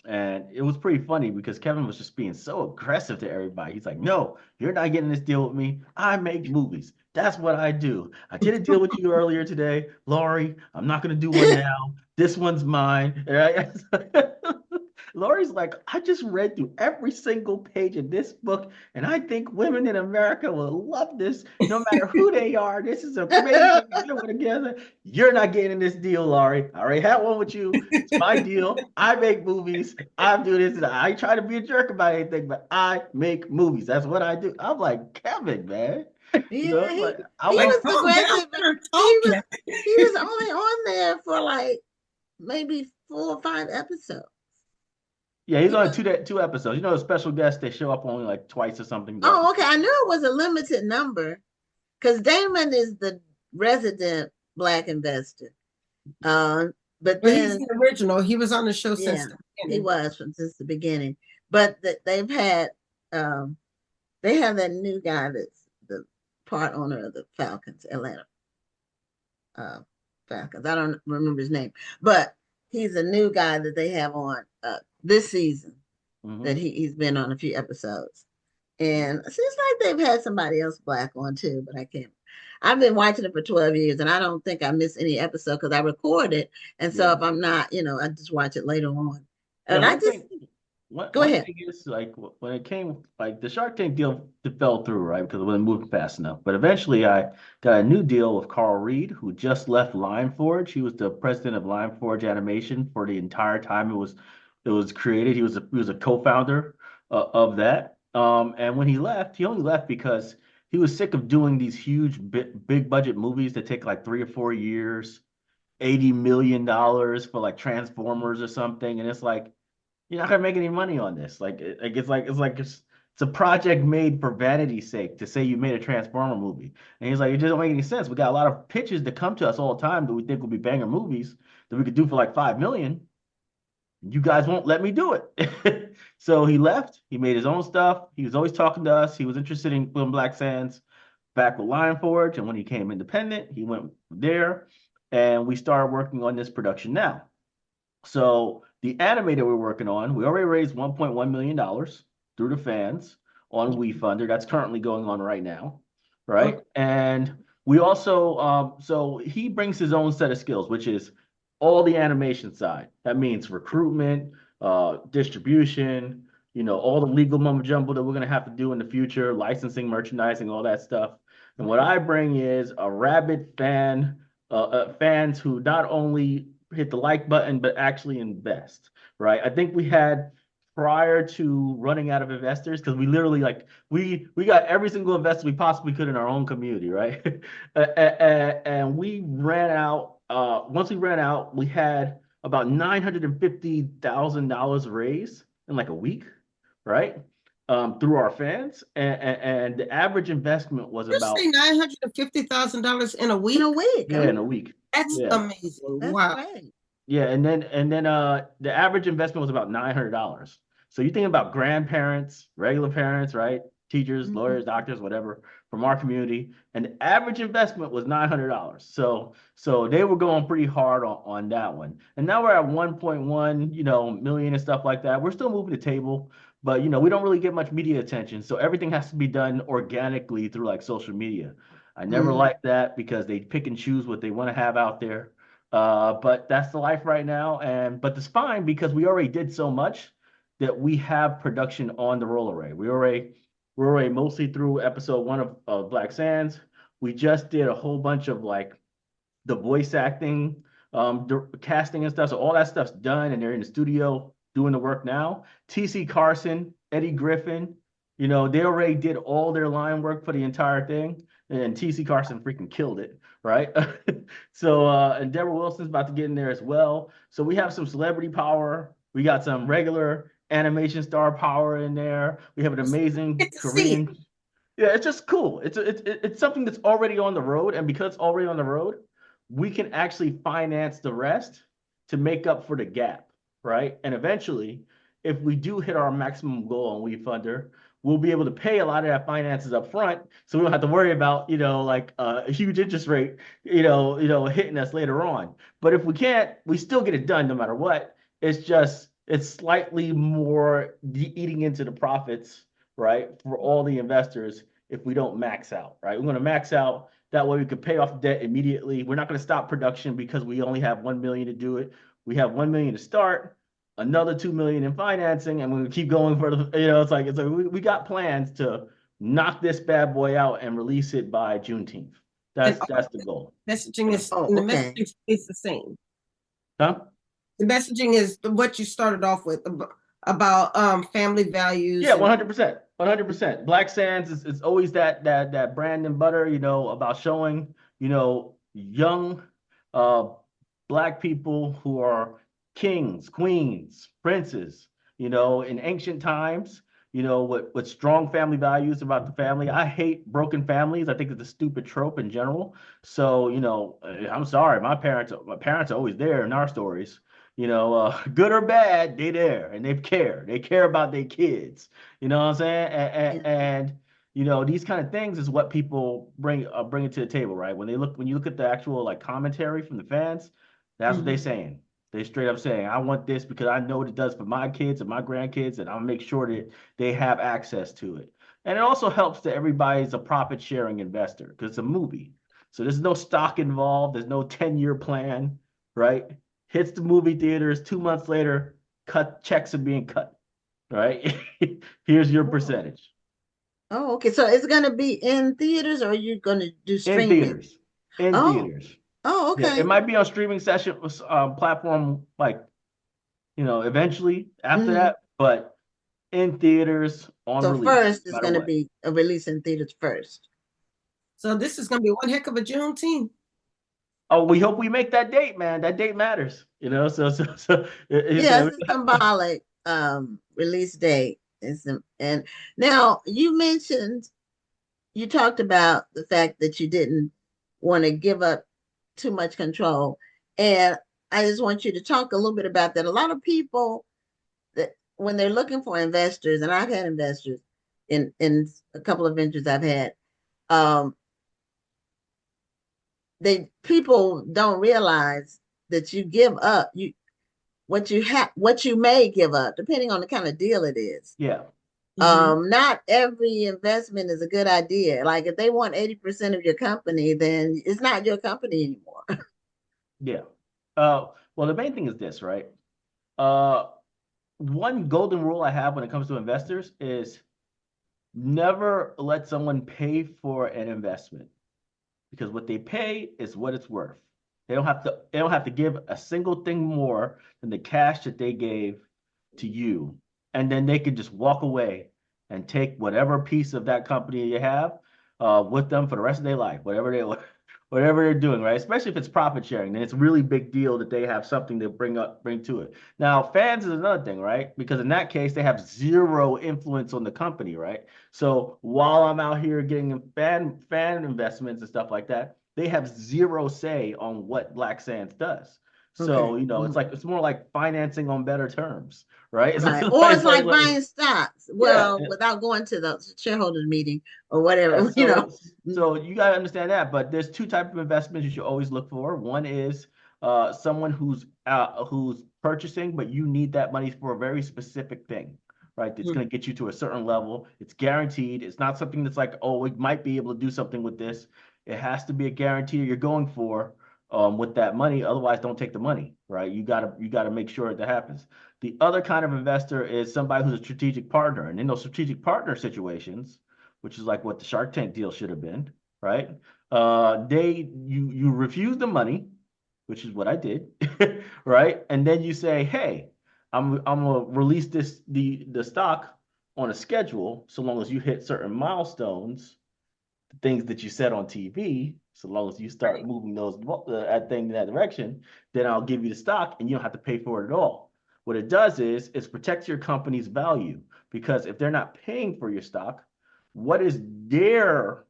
And it was pretty funny because Kevin was just being so aggressive to everybody. He's like, "No, you're not getting this deal with me. I make movies. That's what I do. I did a deal with you earlier today, Laurie. I'm not gonna do one now. This one's mine." Right? Laurie's like, "I just read through every single page of this book, and I think women in America will love this, no matter who they are. This is a great thing to do together. You're not getting this deal, Laurie. I already had one with you. It's my deal. I make movies. I do this. And I try to be a jerk about anything, but I make movies. That's what I do." I'm like, Kevin, man. Yeah, Like I he Like, want. was calm down, aggressive, but let her he talk. was he was only on there for like maybe 4 or 5 episodes. Yeah, he's He only was, two episodes. You know, the special guests they show up only like twice or something. But oh, okay. I knew it was a limited number because Damon is the resident black investor. Uh, but But he's then, the original. He was on the show since yeah, the he beginning. was from since the beginning. But they've had, um, they have that new guy that's the part owner of the Falcons, Atlanta uh, Falcons. I don't remember his name, but he's a new guy that they have on this season. That Mhm. he's been on a few episodes, and it seems like they've had somebody else black on too, but I can't. I've been watching it for 12 years, and I don't think I miss any episode because I record it, and so Yeah. if I'm not, I just watch it later on. Yeah, And I just go one ahead. thing is like when it came like the Shark Tank deal fell through, right? Because it wasn't moving fast enough. But eventually I got a new deal with Carl Reed, who just left Limeforge. He was the president of Limeforge Animation for the entire time it was created. He was a co-founder of that. And when he left, he only left because he was sick of doing these huge big budget movies that take like 3 or 4 years, $80 million for like Transformers or something. And it's like you're not gonna make any money on this. It's a project made for vanity's sake to say you made a Transformer movie. And he's like, it just don't make any sense. We got a lot of pitches that come to us all the time that we think will be banger movies that we could do for like 5 million. You guys won't let me do it. So he left. He made his own stuff. He was always talking to us. He was interested in Film Black Sands back with Lion Forge. And when he came independent, he went there. And we started working on this production now. So the anime that we're working on, we already raised $1.1 million through the fans on WeFunder. That's currently going on right now, right? Okay. And we also, so he brings his own set of skills, which is all the animation side. That means recruitment, distribution, all the legal mumbo jumbo that we're gonna have to do in the future, licensing, merchandising, all that stuff. And what I bring is a rabid fans who not only hit the like button, but actually invest, right? I think we had prior to running out of investors, because we literally like we got every single investor we possibly could in our own community, right? And we ran out. Once we ran out, we had about $950,000 raised in like a week, right? Through our fans, and the average investment was You say about $950,000 in a In a week? week. yeah in a week. That's Yeah. amazing. That's Wow. great. Yeah, and then the average investment was about $900. So you think about grandparents, regular parents, right? Teachers, Mhm. lawyers, doctors, whatever, from our community, and the average investment was $900. So they were going pretty hard on that one. And now we're at 1.1, million and stuff like that. We're still moving the table, but we don't really get much media attention. So everything has to be done organically through like social media. I never Mhm. liked that because they pick and choose what they want to have out there. But that's the life right now. But it's fine because we already did so much that we have production on the roll array. We're already mostly through episode 1 of Black Sands. We just did a whole bunch of like the voice acting, the casting and stuff. So all that stuff's done, and they're in the studio doing the work now. TC Carson, Eddie Griffin, they already did all their line work for the entire thing, and TC Carson freaking killed it, right? So and Deborah Wilson's about to get in there as well. So we have some celebrity power. We got some regular animation star power in there. We have an amazing Get to see it. Korean. Yeah, it's just cool. It's something that's already on the road, and because it's already on the road, we can actually finance the rest to make up for the gap, right? And eventually, if we do hit our maximum goal on WeFunder, we'll be able to pay a lot of that finances up front, so we don't have to worry about, like a huge interest rate, hitting us later on. But if we can't, we still get it done no matter what. It's slightly more eating into the profits, right, for all the investors if we don't max out, right? We're going to max out. That way we could pay off the debt immediately. We're not going to stop production because we only have 1 million to do it. We have 1 million to start, another 2 million in financing, and we keep going for the, it's like we got plans to knock this bad boy out and release it by Juneteenth. And That's the goal. messaging is Oh, and the okay. messaging stays the same. Huh? The messaging is what you started off with about family values Yeah, and 100%. 100%. Black Sands is always that brand and butter, about showing, young uh black people who are kings, queens, princes, in ancient times, with strong family values about the family. I hate broken families. I think it's a stupid trope in general. So, I'm sorry, my parents are always there in our stories. Good or bad, they there and they care. They care about their kids. You know what I'm saying? Yeah. And these kind of things is what people bring it to the table, right? When you look at the actual like commentary from the fans, that's what they're saying. They straight up saying, I want this because I know what it does for my kids and my grandkids, and I'll make sure that they have access to it. And it also helps that everybody's a profit sharing investor because it's a movie. So there's no stock involved, there's no 10-year plan, right? Hits the movie theaters 2 months later, checks are being cut, right? Here's your percentage. Oh, okay. So it's gonna be in theaters, or are you gonna do In streaming? theaters. In Oh, theaters. oh, Yeah, it okay. might be on streaming session platform like eventually after Hmm. that, but in theaters on So release, first no is matter gonna what. be a release in theaters first. So this is going to be one heck of a Juneteenth. Oh, we hope we make that date, man. That date matters, So Yeah, it's a symbolic release date. And now you talked about the fact that you didn't want to give up too much control. And I just want you to talk a little bit about that. A lot of people that when they're looking for investors, and I've had investors in a couple of ventures I've had, um, people don't realize that you give up what you may give up, depending on the kind of deal it is. Yeah, Not every investment is a good idea. Like if they want 80% of your company, then it's not your company anymore. yeah. Well, the main thing is this, right? One golden rule I have when it comes to investors is never let someone pay for an investment because what they pay is what it's worth. They don't have to give a single thing more than the cash that they gave to you. And then they could just walk away and take whatever piece of that company you have with them for the rest of their life, whatever they're doing, right? Especially if it's profit sharing, then it's a really big deal that they have something to bring to it. Now, fans is another thing, right? Because in that case, they have zero influence on the company, right? So while I'm out here getting fan investments and stuff like that, they have zero say on what Black Sands does. So, Okay. it's more like financing on better terms, right? Right. Or it's like Like buying stocks. yeah, Well, without going to the shareholders meeting or yeah, whatever, you know. so you got to understand that, but there's two types of investments you should always look for. One is someone who's purchasing, but you need that money for a very specific thing, right? That's going to get you to a certain level. It's guaranteed. It's not something that's like, oh, we might be able to do something with this. It has to be a guarantee you're going for with that money. Otherwise, don't take the money, right? You gotta make sure that happens. The other kind of investor is somebody who's a strategic partner, and in those strategic partner situations which is like what the Shark Tank deal should have been, right? You refuse the money, which is what I did, right? And then you say, hey, I'm gonna release the stock on a schedule, so long as you hit certain milestones, the things that you said on TV, so long as you start moving that thing in that direction, then I'll give you the stock and you don't have to pay for it at all. What it does is protects your company's value because if they're not paying for your stock, what is their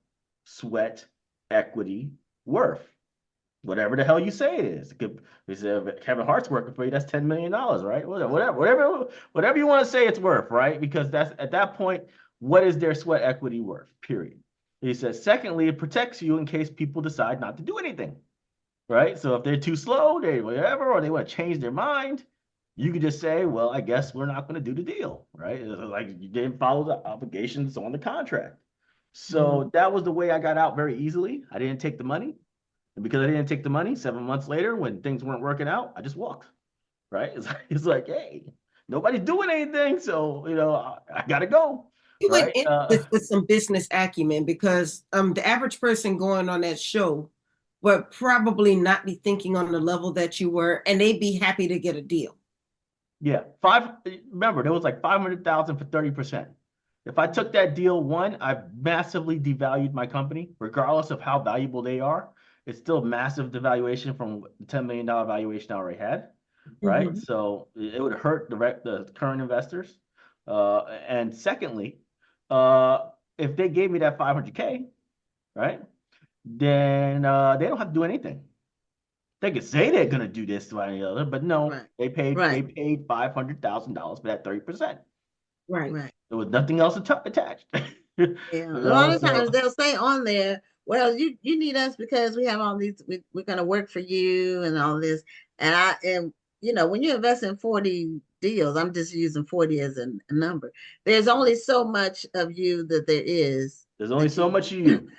sweat equity worth? Whatever the hell you say it is. Kevin Hart's working for you, that's $10 million, right? Whatever you want to say it's worth, right? Because that's at that point, what is their sweat equity worth? Period. He says, secondly, it protects you in case people decide not to do anything, right? So if they're too slow, or they want to change their mind, you could just say, well, I guess we're not going to do the deal, right? Like you didn't follow the obligations on the contract. So that was the way I got out very easily. I didn't take the money. And because I didn't take the money, 7 months later, when things weren't working out, I just walked, right? It's like hey, nobody's doing anything. So, I got to go, You went right? in with some business acumen because the average person going on that show would probably not be thinking on the level that you were, and they'd be happy to get a deal. Yeah. Remember, there was like 500,000 for 30%. If I took that deal I've massively devalued my company, regardless of how valuable they are. It's still massive devaluation from the $10 million valuation I already had. right? Mhm. So it would hurt the current investors. And secondly, if they gave me that 500K, right, then they don't have to do anything. They could say they're gonna do this to any other, but no, Right. they Right. paid $500,000 for that 30%. Right. Right. There was nothing else attached. You Yeah. A lot know, of so times they'll say on there, well, you need us because we have all these, we're gonna work for you and all this. And when you invest in 40 deals, I'm just using 40 as a number. There's only so much of you that there is there's only that so you much of you,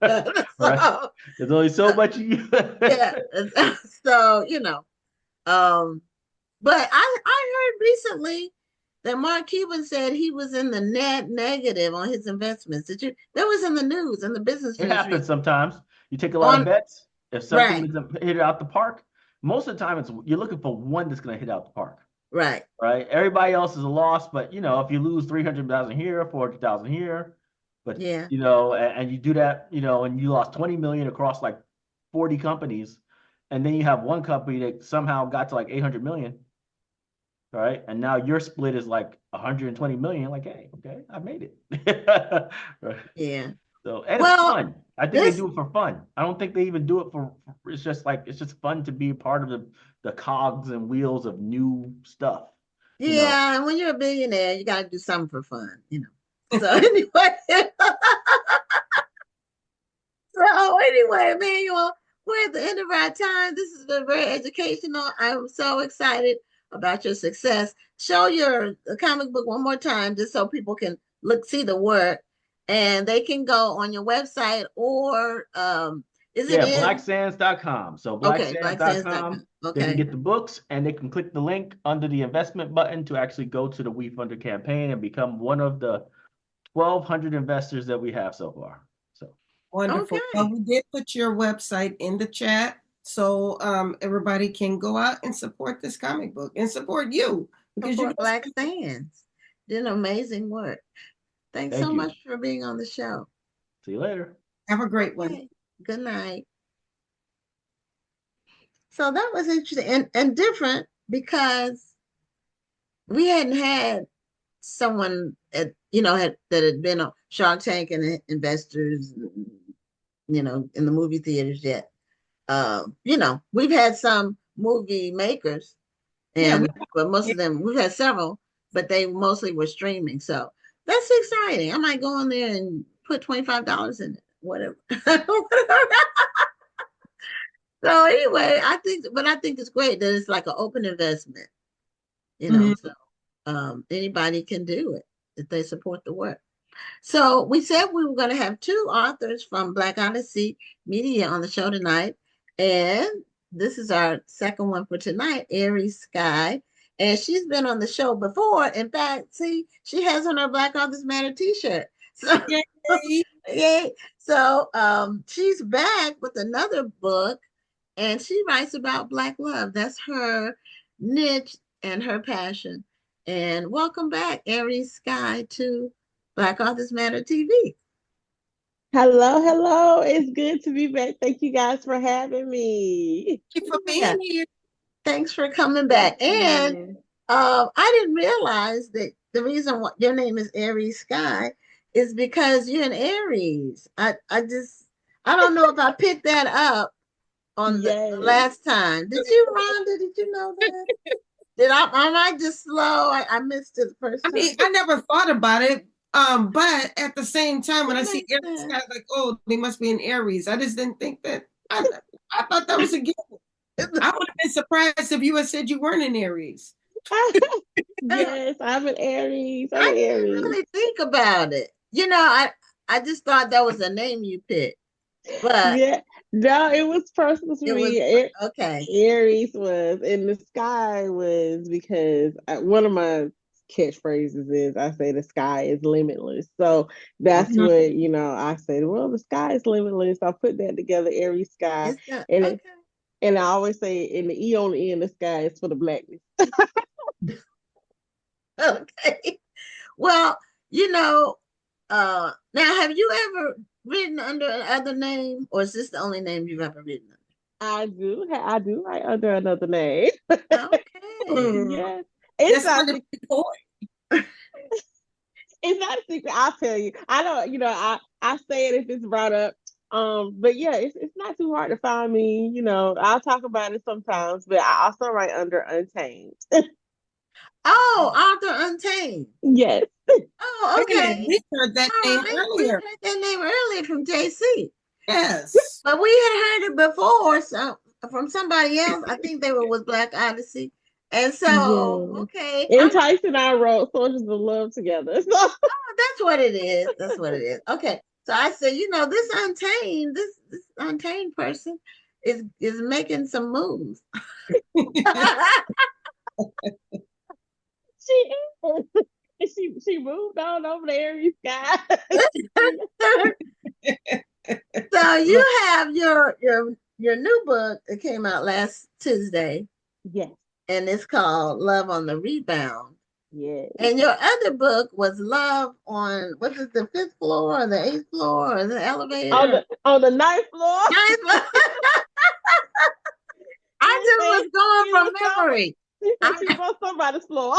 right? so There's only so much of you. yeah. So, um but I heard recently that Mark Cuban said he was in the net negative on his investments. That was in the news, in the business It news happens sometimes. You take a lot of on bets. If something right, doesn't hit it out the park, most of the time you're looking for one that's going to hit out the park, right. right? Everybody else is a loss, but if you lose 300,000 here, 400,000 here, but Yeah. and you do that, and you lost 20 million across like 40 companies, and then you have one company that somehow got to like 800 million, right? And now your split is like 120 million. Like, hey, okay, I made it. Right. Yeah. So, and it's Well, fun. I think they this do it for fun. I don't think they even do it it's just like, it's just fun to be a part of the cogs and wheels of new stuff, you know. yeah, and when you're a billionaire, you gotta do something for fun. So anyway, Emmanuel, we're at the end of our time. This has been very educational. I'm so excited about your success. Show your comic book one more time, just so people can see the work, and they can go on your website or is it Yeah, in? blacksands.com. So Okay, blacksands.com, blacksands.com. they can Okay, get the books and they can click the link under the investment button to actually go to the We Funder campaign and become one of the 1,200 investors that we have so far. So Wonderful. Well, okay. we did put your website in the chat so everybody can go out and support this comic book and support you because you Support guys Black Sands. Did amazing work. Thanks so thank much you. for being on the show. See you later. have a great one. Okay. Good night. So that was interesting and different because we hadn't had someone that had been on Shark Tank and investors, in the movie theaters yet. We've had some movie makers, Yeah, but most of them we've had several, but they mostly were streaming. So that's exciting. I might go on there and put $25 in it, whatever. So anyway, I think it's great that it's like an open investment, mhm. so anybody can do it if they support the work. So we said we were going to have two authors from Black Odyssey Media on the show tonight. And this is our second one for tonight, Aries Skye. And she's been on the show before. In fact, see, she has on her Black Authors Matter t-shirt. So Yay. yay. So she's back with another book and she writes about Black love. That's her niche and her passion. And welcome back, Aries Skye, to Black Authors Matter TV. Hello, hello. It's good to be back. Thank you guys for having me. Thank you for Yeah, being here. thanks for coming Thank back. And you. I didn't realize that the reason why your name is Aries Skye is because you're an Aries. I don't know if I picked that up on the Yes. last time. Did you, Rhonda? Did you know that? Am I just slow? I missed it the first I time. mean, I never thought about it. But at the same time, when It I see makes Aries, sense. I was like, oh, they must be an Aries. I just didn't think that. I thought that was a given. I would have been surprised if you had said you weren't an Aries. Yes, I'm an Aries. I'm I an didn't Aries. really think about it. I just thought that was a name you picked, but Yeah. No, it was personal to it was me. okay. Aries was, and the sky was because one of my catchphrases is I say the sky is limitless. So that's Okay. Mhm. what, I said, well, the sky is limitless. I put that together, Aries sky. It's the And okay. and I always say in the E on the end, the sky is for the blackness. Okay. Well, now have you ever written under another name, or is this the only name you've ever written under? I do. I do write under another name. Okay. Yes. It's That's not. kind of cool. It's not a secret. I'll tell you. I don't. I say it if it's brought up. But yeah, it's not too hard to find me. I'll talk about it sometimes. But I also write under Untamed. Oh, Arthur Untamed. Yes. Oh, Yeah, okay. we heard that All name right. We earlier. heard that name earlier from JC. Yes. But we had heard it before, so from somebody else. I think they were with Black Odyssey. And so, Yeah. okay. And Tyson and I wrote Soldiers of Love together. So That's what it is. That's what it is. Okay. So I said, this untamed person is making some moves. she is. She moved on over to Aries Skye. So you have your new book that came out last Tuesday, Yes. and it's called Love on the Rebound. Yes. And your other book was Love on, what is the fifth floor or the eighth floor or the elevator? On the ninth floor. Ninth floor. I just was going from memory. She said she was on somebody's floor.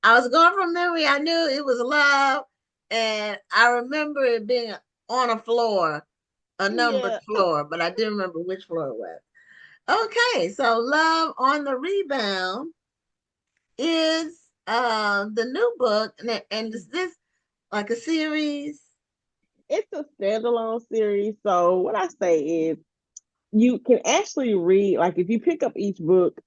I was going from memory. I knew it was love, and I remember it being on a floor, a numbered floor, but I didn't remember which floor it was. Okay, so Love on the Rebound is the new book, and is this like a series? It's a standalone series. So what I say is you can actually read, like if you pick up each book,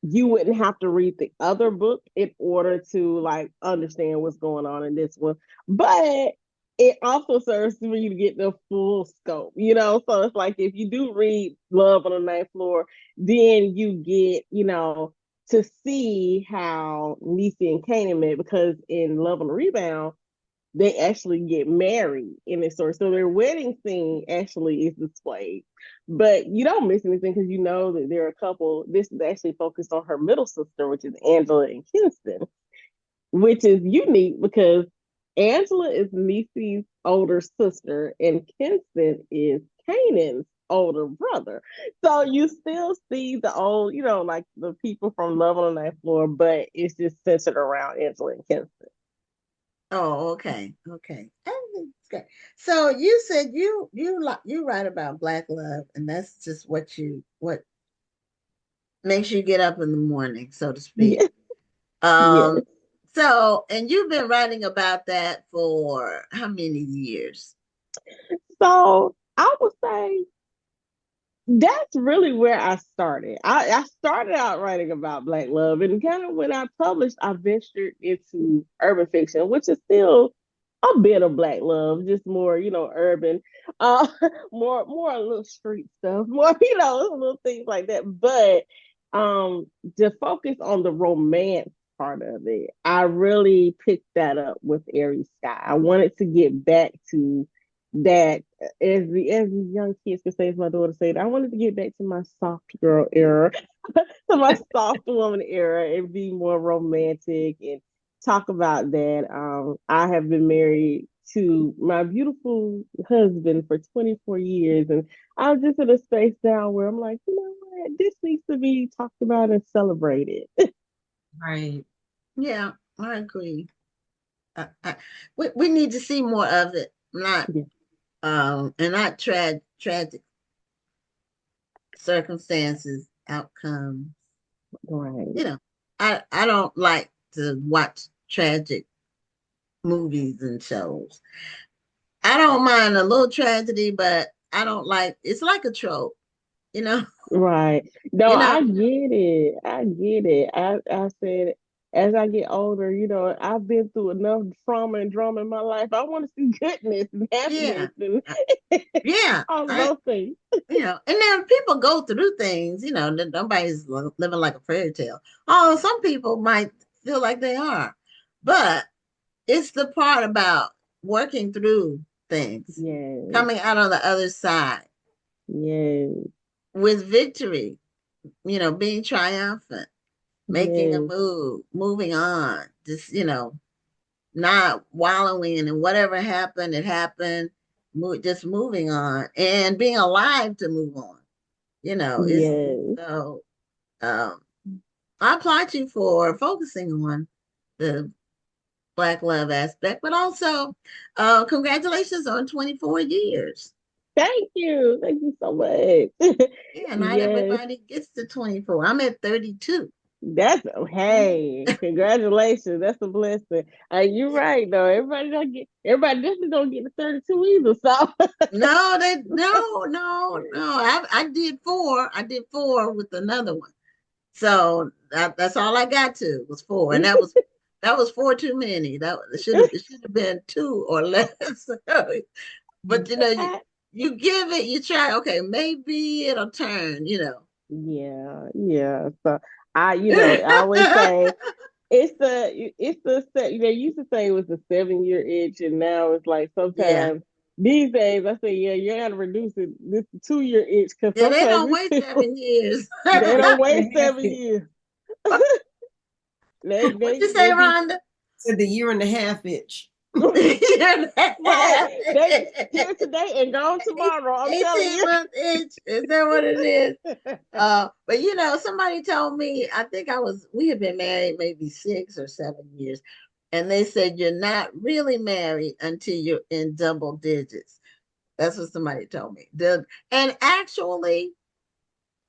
you wouldn't have to read the other book in order to like understand what's going on in this one. But it also serves for you to get the full scope, So it's like if you do read Love on the Ninth Floor, then you get, to see how Nisi and Kanan met, because in Love on the Rebound, they actually get married in this story. So their wedding scene actually is displayed. But you don't miss anything because you know that they're a couple. This is actually focused on her middle sister, which is Angela and Kinston, which is unique because Angela is Nisi's older sister and Kinston is Kanan's older brother. So you still see the old, like the people from Love on the Ninth Floor, but it's just centered around Angela and Kinston. Oh, okay, okay. That's good. So you said you write about Black love, and that's just what makes you get up in the morning, so to speak. Yeah. Um, Yes. so and you've been writing about that for how many years? So I would say that's really where I started. I started out writing about Black love, and kind of when I published, I ventured into urban fiction, which is still a bit of Black love, just more, urban, uh, more a little street stuff, more, little things like that. But to focus on the romance part of it, I really picked that up with Aries Skye. I wanted to get back to that, as the young kids could say, as my daughter said, I wanted to get back to my soft girl era, to my soft woman era, and be more romantic and talk about that. I have been married to my beautiful husband for 24 years, and I'm just in a space now where I'm like, you know what, this needs to be talked about and celebrated. Right. Yeah, I agree. We need to see more of it, not Yeah. and not tragic circumstances, outcomes. Right. I don't like to watch tragic movies and shows. I don't mind a little tragedy, but I don't like it's like a trope, you know. Right. No, You know, I get it. I get it. I said, as I get older, I've been through enough trauma and drama in my life. I want to see goodness and yeah. happiness and Yeah. all of those things. And then people go through things, that nobody's living like a fairy tale. Oh, some people might feel like they are, but it's the part about working through things, Yes. coming out on the other side Yes. with victory, being triumphant, making a Yes. move, moving on, just, not wallowing in whatever happened, it happened, just moving on and being alive to move on. It's Yes. so um I applaud you for focusing on the Black love aspect, but also congratulations on 24 years. Thank you. Thank you so much. Yeah, not Yes. everybody gets to 24. I'm at 32. That's hey, congratulations. That's a blessing. You're right though. Everybody definitely don't get to 32 either. So No, no. I did four. I did four with another one. So that's all I got to was four, and that was four too many. That it should have been two or less. But you give it, you try. Okay, maybe it'll turn. yeah, yeah. So I always say they used to say it was a 7 year itch, and now it's like Yeah, sometimes these days I say, yeah, you gotta reduce it. This 2 year itch because yeah. They sometimes don't these wait people 7 years. they don't And wait a half 7 years. They What they you say, they be Rhonda? said the year and a half itch. right. They here today and gone tomorrow. I'm telling 18 you. month itch. Is that what it is? But somebody told me, I think we had been married maybe 6 or 7 years, and they said you're not really married until you're in double digits. That's what somebody told me. And actually,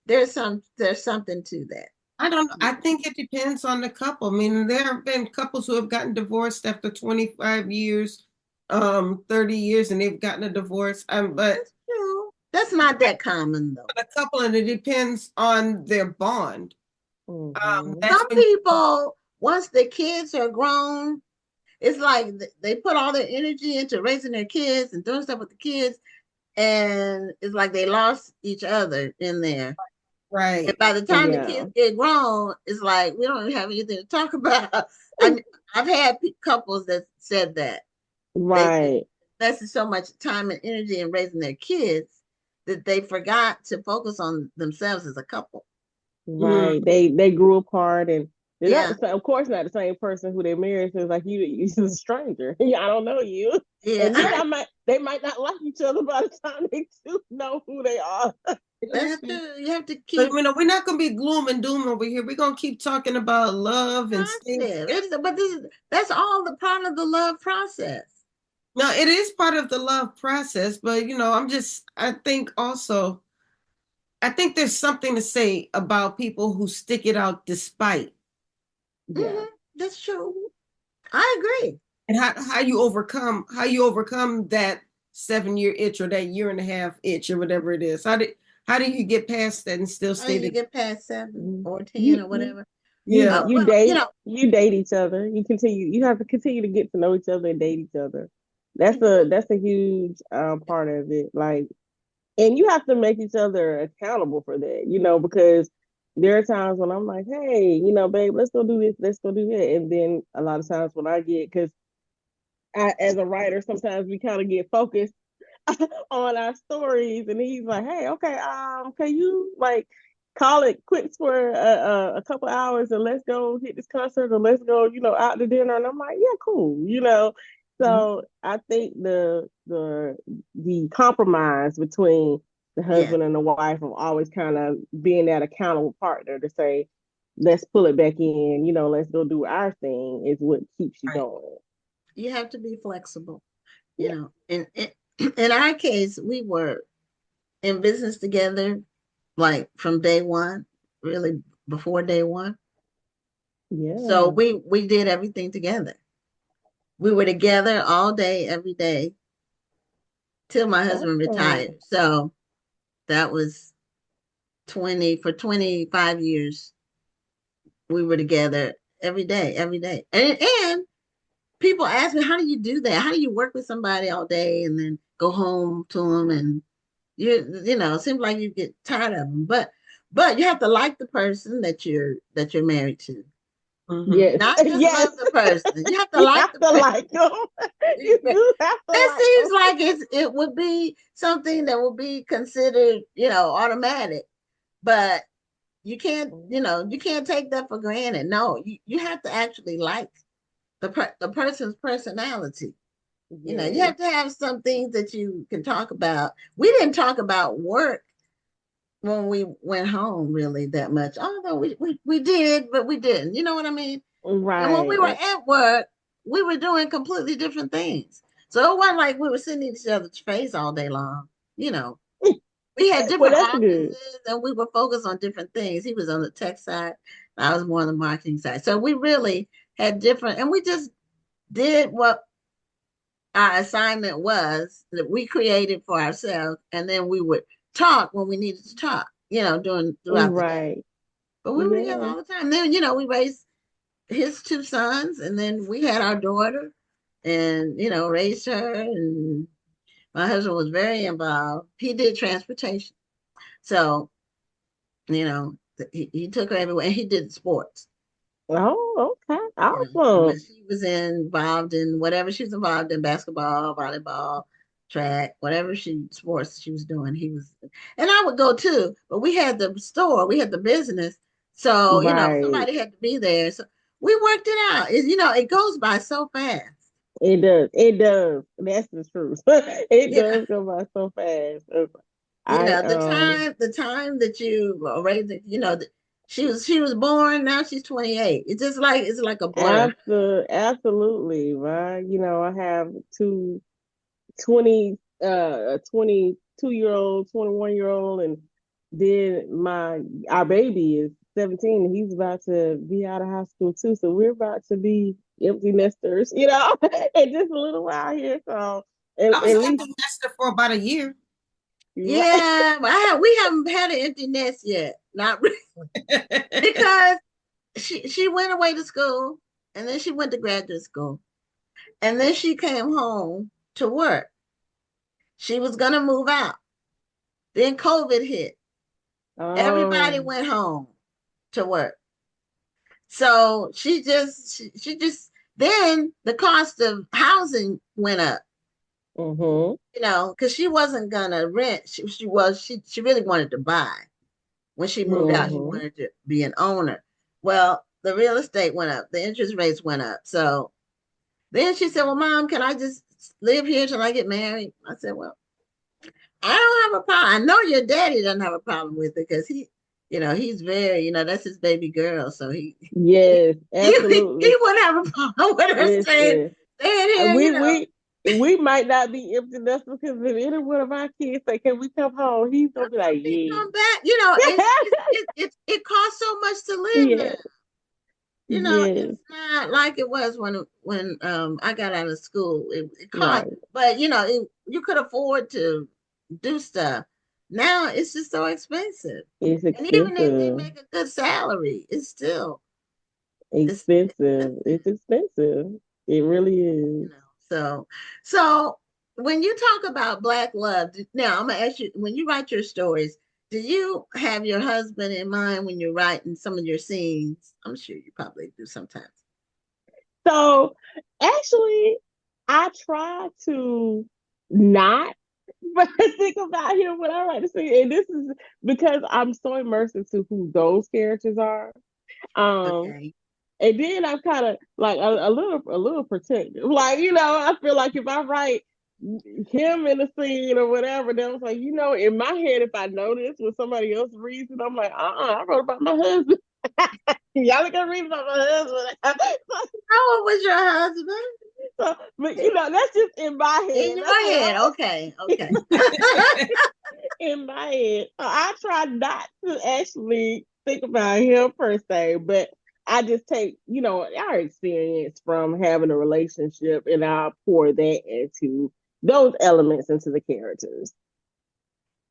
there's something to that. I don't know. I think it depends on the couple. I mean, there have been couples who have gotten divorced after 25 years, 30 years, and they've gotten a divorce. But That's true. That's not that common though. a couple, and it depends on their bond. Mhm. That's Some when people, once the kids are grown, it's like they put all their energy into raising their kids and doing stuff with the kids, and it's like they lost each other in there. And right. by the time the Yeah. kids get grown, it's like we don't even have anything to talk about. I've had couples that said that they Right. invested so much time and energy in raising their kids that they forgot to focus on themselves as a couple. Mm, Right. They grew apart and they're not Yeah, the same, of course not the same person who they married. So it's like you're a stranger. Yeah, I don't know you. yeah, And they might not like each other by the time they do know who they are. it that's happens. true. You have to But keep we're not going to be gloom and doom over here. We're going to keep talking about love and staying positive. together. But that's all the part of the love process. No, it is part of the love process, but I think there's something to say about people who stick it out despite, Yeah. Hmm. That's true. I agree. and how you overcome that 7 year itch or that year and a half itch or whatever it is. How do you get past that and still How do stay you together? get past 7 or 10 You or you whatever? Yeah. you Well, date each other. You have to continue to get to know each other and date each other. That's a huge part of it. Like, and you have to make each other accountable for that, because there are times when I'm like, hey, babe, let's go do this, let's go do that. And then a lot of times when I get, because as a writer, sometimes we kind of get focused on our stories, and he's like, "Hey, okay, can you like call it quits for a couple hours and let's go hit this concert or let's go, out to dinner?" And I'm like, "Yeah, cool." Mhm. So I think the compromise between the yeah, husband and the wife of always kind of being that accountable partner to say, "Let's pull it back in," let's go do our thing is what keeps you Right. going. you have to be flexible. Yeah, In our case, we were in business together, like from day one, really before day one. So yeah. we did everything together. We were together all day, every day, till my husband retired. Awesome. So that was 25 years. We were together every day, every day. And people ask me, how do you do that? How do you work with somebody all day and then go home to them? And it seems like you get tired of them. But you have to like the person that you're married to. Mhm. Yes, Not just yes. love the person. You have to You like have the to person. like them. You do have to That like seems them. like it would be something that would be considered, automatic. But you can't take that for granted. No, you have to actually like the person's personality. You Yes. have to have some things that you can talk about. We didn't talk about work when we went home really that much. Although we did, but we didn't. You know what I mean? And when we were Right. at work, we were doing completely different things. So it wasn't like we were sitting in each other's face all day long. You know, we had Well, different that's good. offices and we were focused on different things. He was on the tech side, I was more on the marketing side. So we really had different, and we just did what our assignment was that we created for ourselves, and then we would talk when we needed to talk, during throughout the day. Right. But we were together Yeah. all the time. Then, we raised his two sons, and then we had our daughter, and raised her. And my husband was very involved. He did transportation, so he took her everywhere. And he did sports. Oh, okay. When Awesome. she was involved in whatever she was involved in, basketball, volleyball, track, whatever sports she was doing, he was, and I would go too. But we had the store, we had the business, so Right. somebody had to be there. So we worked it out. It goes by so fast. It does. It does. That's the truth. It You know, does go by so fast. I the time that you were raising, she was born. Now she's 28. It's like a blur. absolutely right. I have two 20 a 22-year-old, 21-year-old, and then our baby is 17 and he's about to be out of high school too. So we're about to be empty nesters, in just a little while here. So I was at an least empty nester for about a year. right. Yeah, we haven't had an empty nest yet. Not really, because she went away to school, and then she went to graduate school, and then she came home to work. She was gonna move out. Then COVID hit. Everybody Oh, went home to work. So she just then the cost of housing went up. mm-hmm, Because she wasn't gonna rent. She really wanted to buy. When she moved out, she mm-hmm. wanted to be an owner. Well, the real estate went up, the interest rates went up. So then she said, "Well, Mom, can I just live here till I get married?" I said, "Well, I don't have a problem. I know your daddy doesn't have a problem with it because he's very, that's his baby girl. So he, Yes, he absolutely. wouldn't have a problem with her staying, Listen, staying here, we might not be empty nesters because if any one of our kids say, "Can we come home?" He's gonna be like, He "Yeah." come back. It costs so much to live now. Yeah. Yes. It's not like it was when I got out of school. It cost, Right. but you could afford to do stuff. Now it's just so expensive, It's and even if you expensive. make a good salary, it's Expensive. It's expensive. It really is. so when you talk about Black love, now I'm gonna ask you, when you write your stories, do you have your husband in mind when you're writing some of your scenes? I'm sure you probably do sometimes. So actually, I try to not but think about him when I write the scene. And this is because I'm so immersed into who those characters are. Um, Okay. and then I'm kind of like a little protective. Like, I feel like if I write him in the scene or whatever, then it's like, in my head, if I know this when somebody else reads it, I'm like, I wrote about my husband. Y'all are gonna read about my husband. How old was your husband? But that's just in my In head. That's your what head. Okay. Okay. in my head. So I try not to actually think about him per se, but I just take, our experience from having a relationship and I'll pour that into those elements into the characters.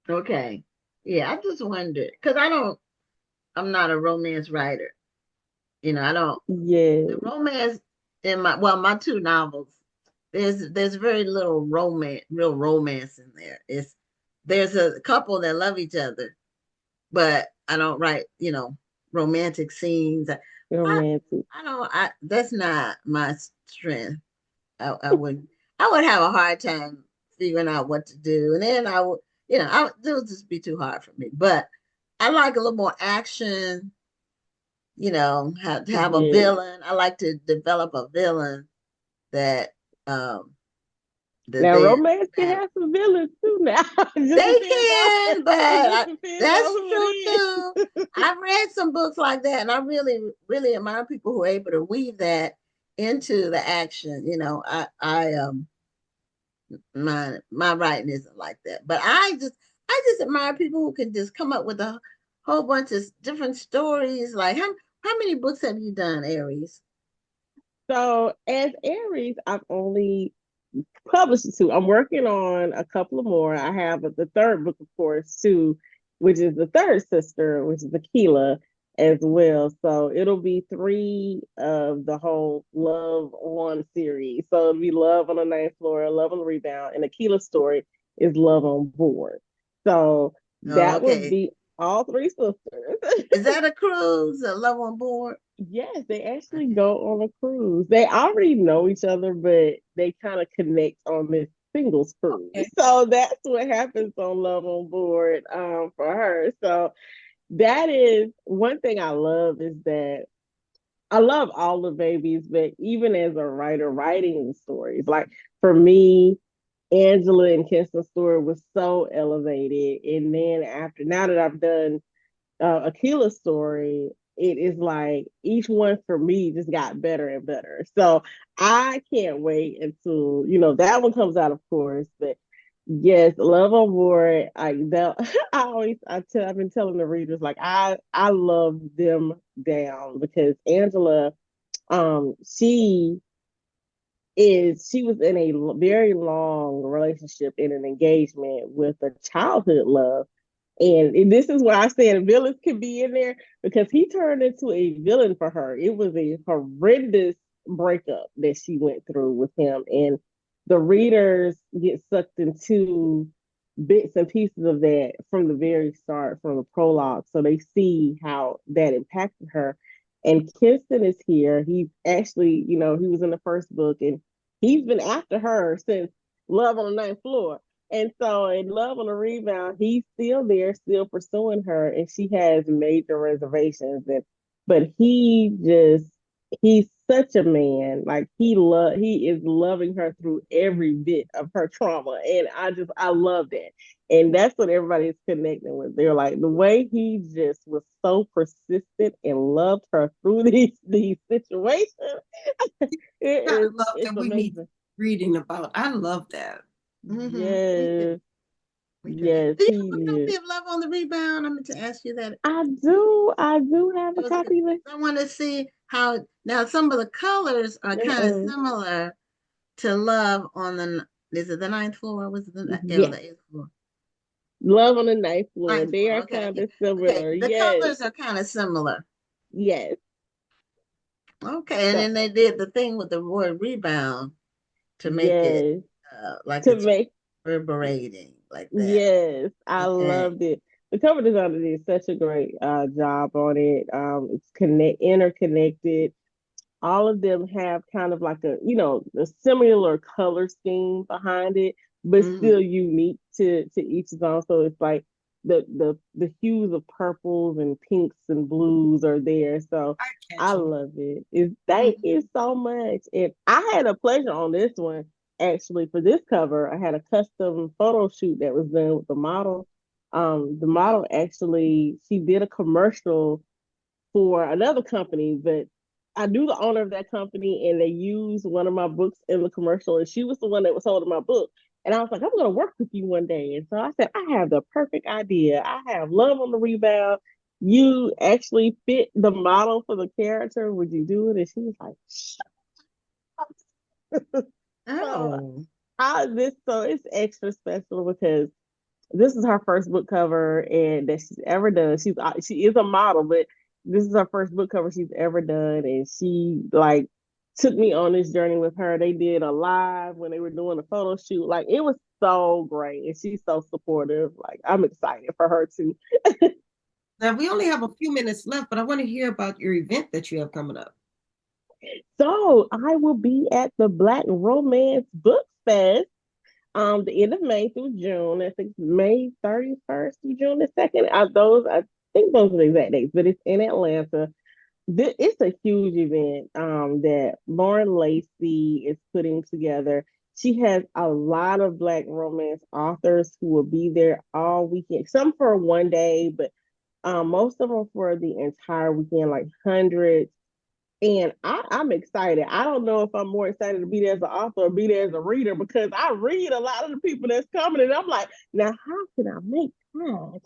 Okay. Yeah, I just wondered because I'm not a romance writer. I don't, Yes. the romance in my two novels, there's very little real romance in there. There's a couple that love each other, but I don't write, romantic scenes. I, Romantic. I don't, that's not my strength. I would have a hard time figuring out what to do. And then I would, it would just be too hard for me. But I like a little more action, have a Yes. villain. I like to develop a villain that um Now, they romance can have some villains too. Now, they can, but it just depends on that's who true it too. is. I've read some books like that, and I really, really admire people who are able to weave that into the action. My writing isn't like that, but I just admire people who can just come up with a whole bunch of different stories. Like how many books have you done, Aries? So, as Aries, I've only published two. I'm working on a couple of more. I have the third book, of course, too, which is the third sister, which is Aquila as well. So it'll be three of the whole Love on series. So it'll be Love on the Ninth Floor, Love on the Rebound, and Aquila's story is Love on Board. So Oh, that would okay. be all three sisters. Is that a cruise? A love on board? Yes, they actually Okay. go on a cruise. They already know each other, but they kind of connect on this singles cruise. Okay. So that's what happens on Love on Board for her. So that is one thing I love is that I love all the babies, but even as a writer, writing the stories, like for me, Angela and Kinson's story was so elevated. And then now that I've done Akila's story, it is like each one for me just got better and better. So I can't wait until that one comes out, of course. But yes, Love on Board. I've been telling the readers like I love them down because Angela, she was in a very long relationship in an engagement with a childhood love. And this is why I said villains can be in there because he turned into a villain for her. It was a horrendous breakup that she went through with him. And the readers get sucked into bits and pieces of that from the very start, from the prologue. So they see how that impacted her. And Kirsten is here. He's actually, he was in the first book and he's been after her since Love on the Ninth Floor. And so in Love on the Rebound, he's still there, still pursuing her, and she has major reservations. But he's such a man. Like he is loving her through every bit of her trauma. And I love that. And that's what everybody is connecting with. They're like the way he just was so persistent and loved her through these situations. Kind of love It's that we need amazing. reading about. I love that. Mm-hmm. We do. Yes. We do. Yes, Do you have a he copy is. of Love on the Rebound? I meant to ask you that. I do have It a was good. copy of I want to see how now some of the colors are kind of it. similar to Love on the is it the ninth floor? Was it Yes. the eighth floor? Love on the Ninth Floor. Ninth They floor. are Okay, kind okay, of okay. similar. The Yes. colors are kind of similar. Yes. Okay, and So then they did the thing with the word rebound to make it yes. like To it's make reverberating like that. yes. I Okay. loved it. The cover designer did such a great job on it. It's interconnected. All of them have kind of like a similar color scheme behind it, but Mm-hmm. still unique to each of them. So it's like the hues of purples and pinks and blues are there. So I I catch them. love it. Thank Mm-hmm. you so much. And I had a pleasure on this one actually for this cover. I had a custom photo shoot that was done with the model. The model actually she did a commercial for another company, but I knew the owner of that company and they used one of my books in the commercial and she was the one that was holding my book. And I was like, I'm gonna work with you one day. And so I said, I have the perfect idea. I have Love on the Rebound. You actually fit the model for the character. Would you do it? And she was like, so Oh. so it's extra special because this is her first book cover and that she's ever done. She is a model, but this is her first book cover she's ever done, and she like took me on this journey with her. They did a live when they were doing a photo shoot. Like it was so great, and she's so supportive. Like I'm excited for her too. Now we only have a few minutes left, but I want to hear about your event that you have coming up. So I will be at the Black Romance Book Fest the end of May through June. I think May 31st to June the 2nd. I think those are the exact dates, but it's in Atlanta. It's a huge event that Lauren Lacey is putting together. She has a lot of Black romance authors who will be there all weekend. Some for one day, but most of them for the entire weekend, like hundreds. And I'm excited. I don't know if I'm more excited to be there as an author or be there as a reader because I read a lot of the people that's coming, and I'm like, now how can I make time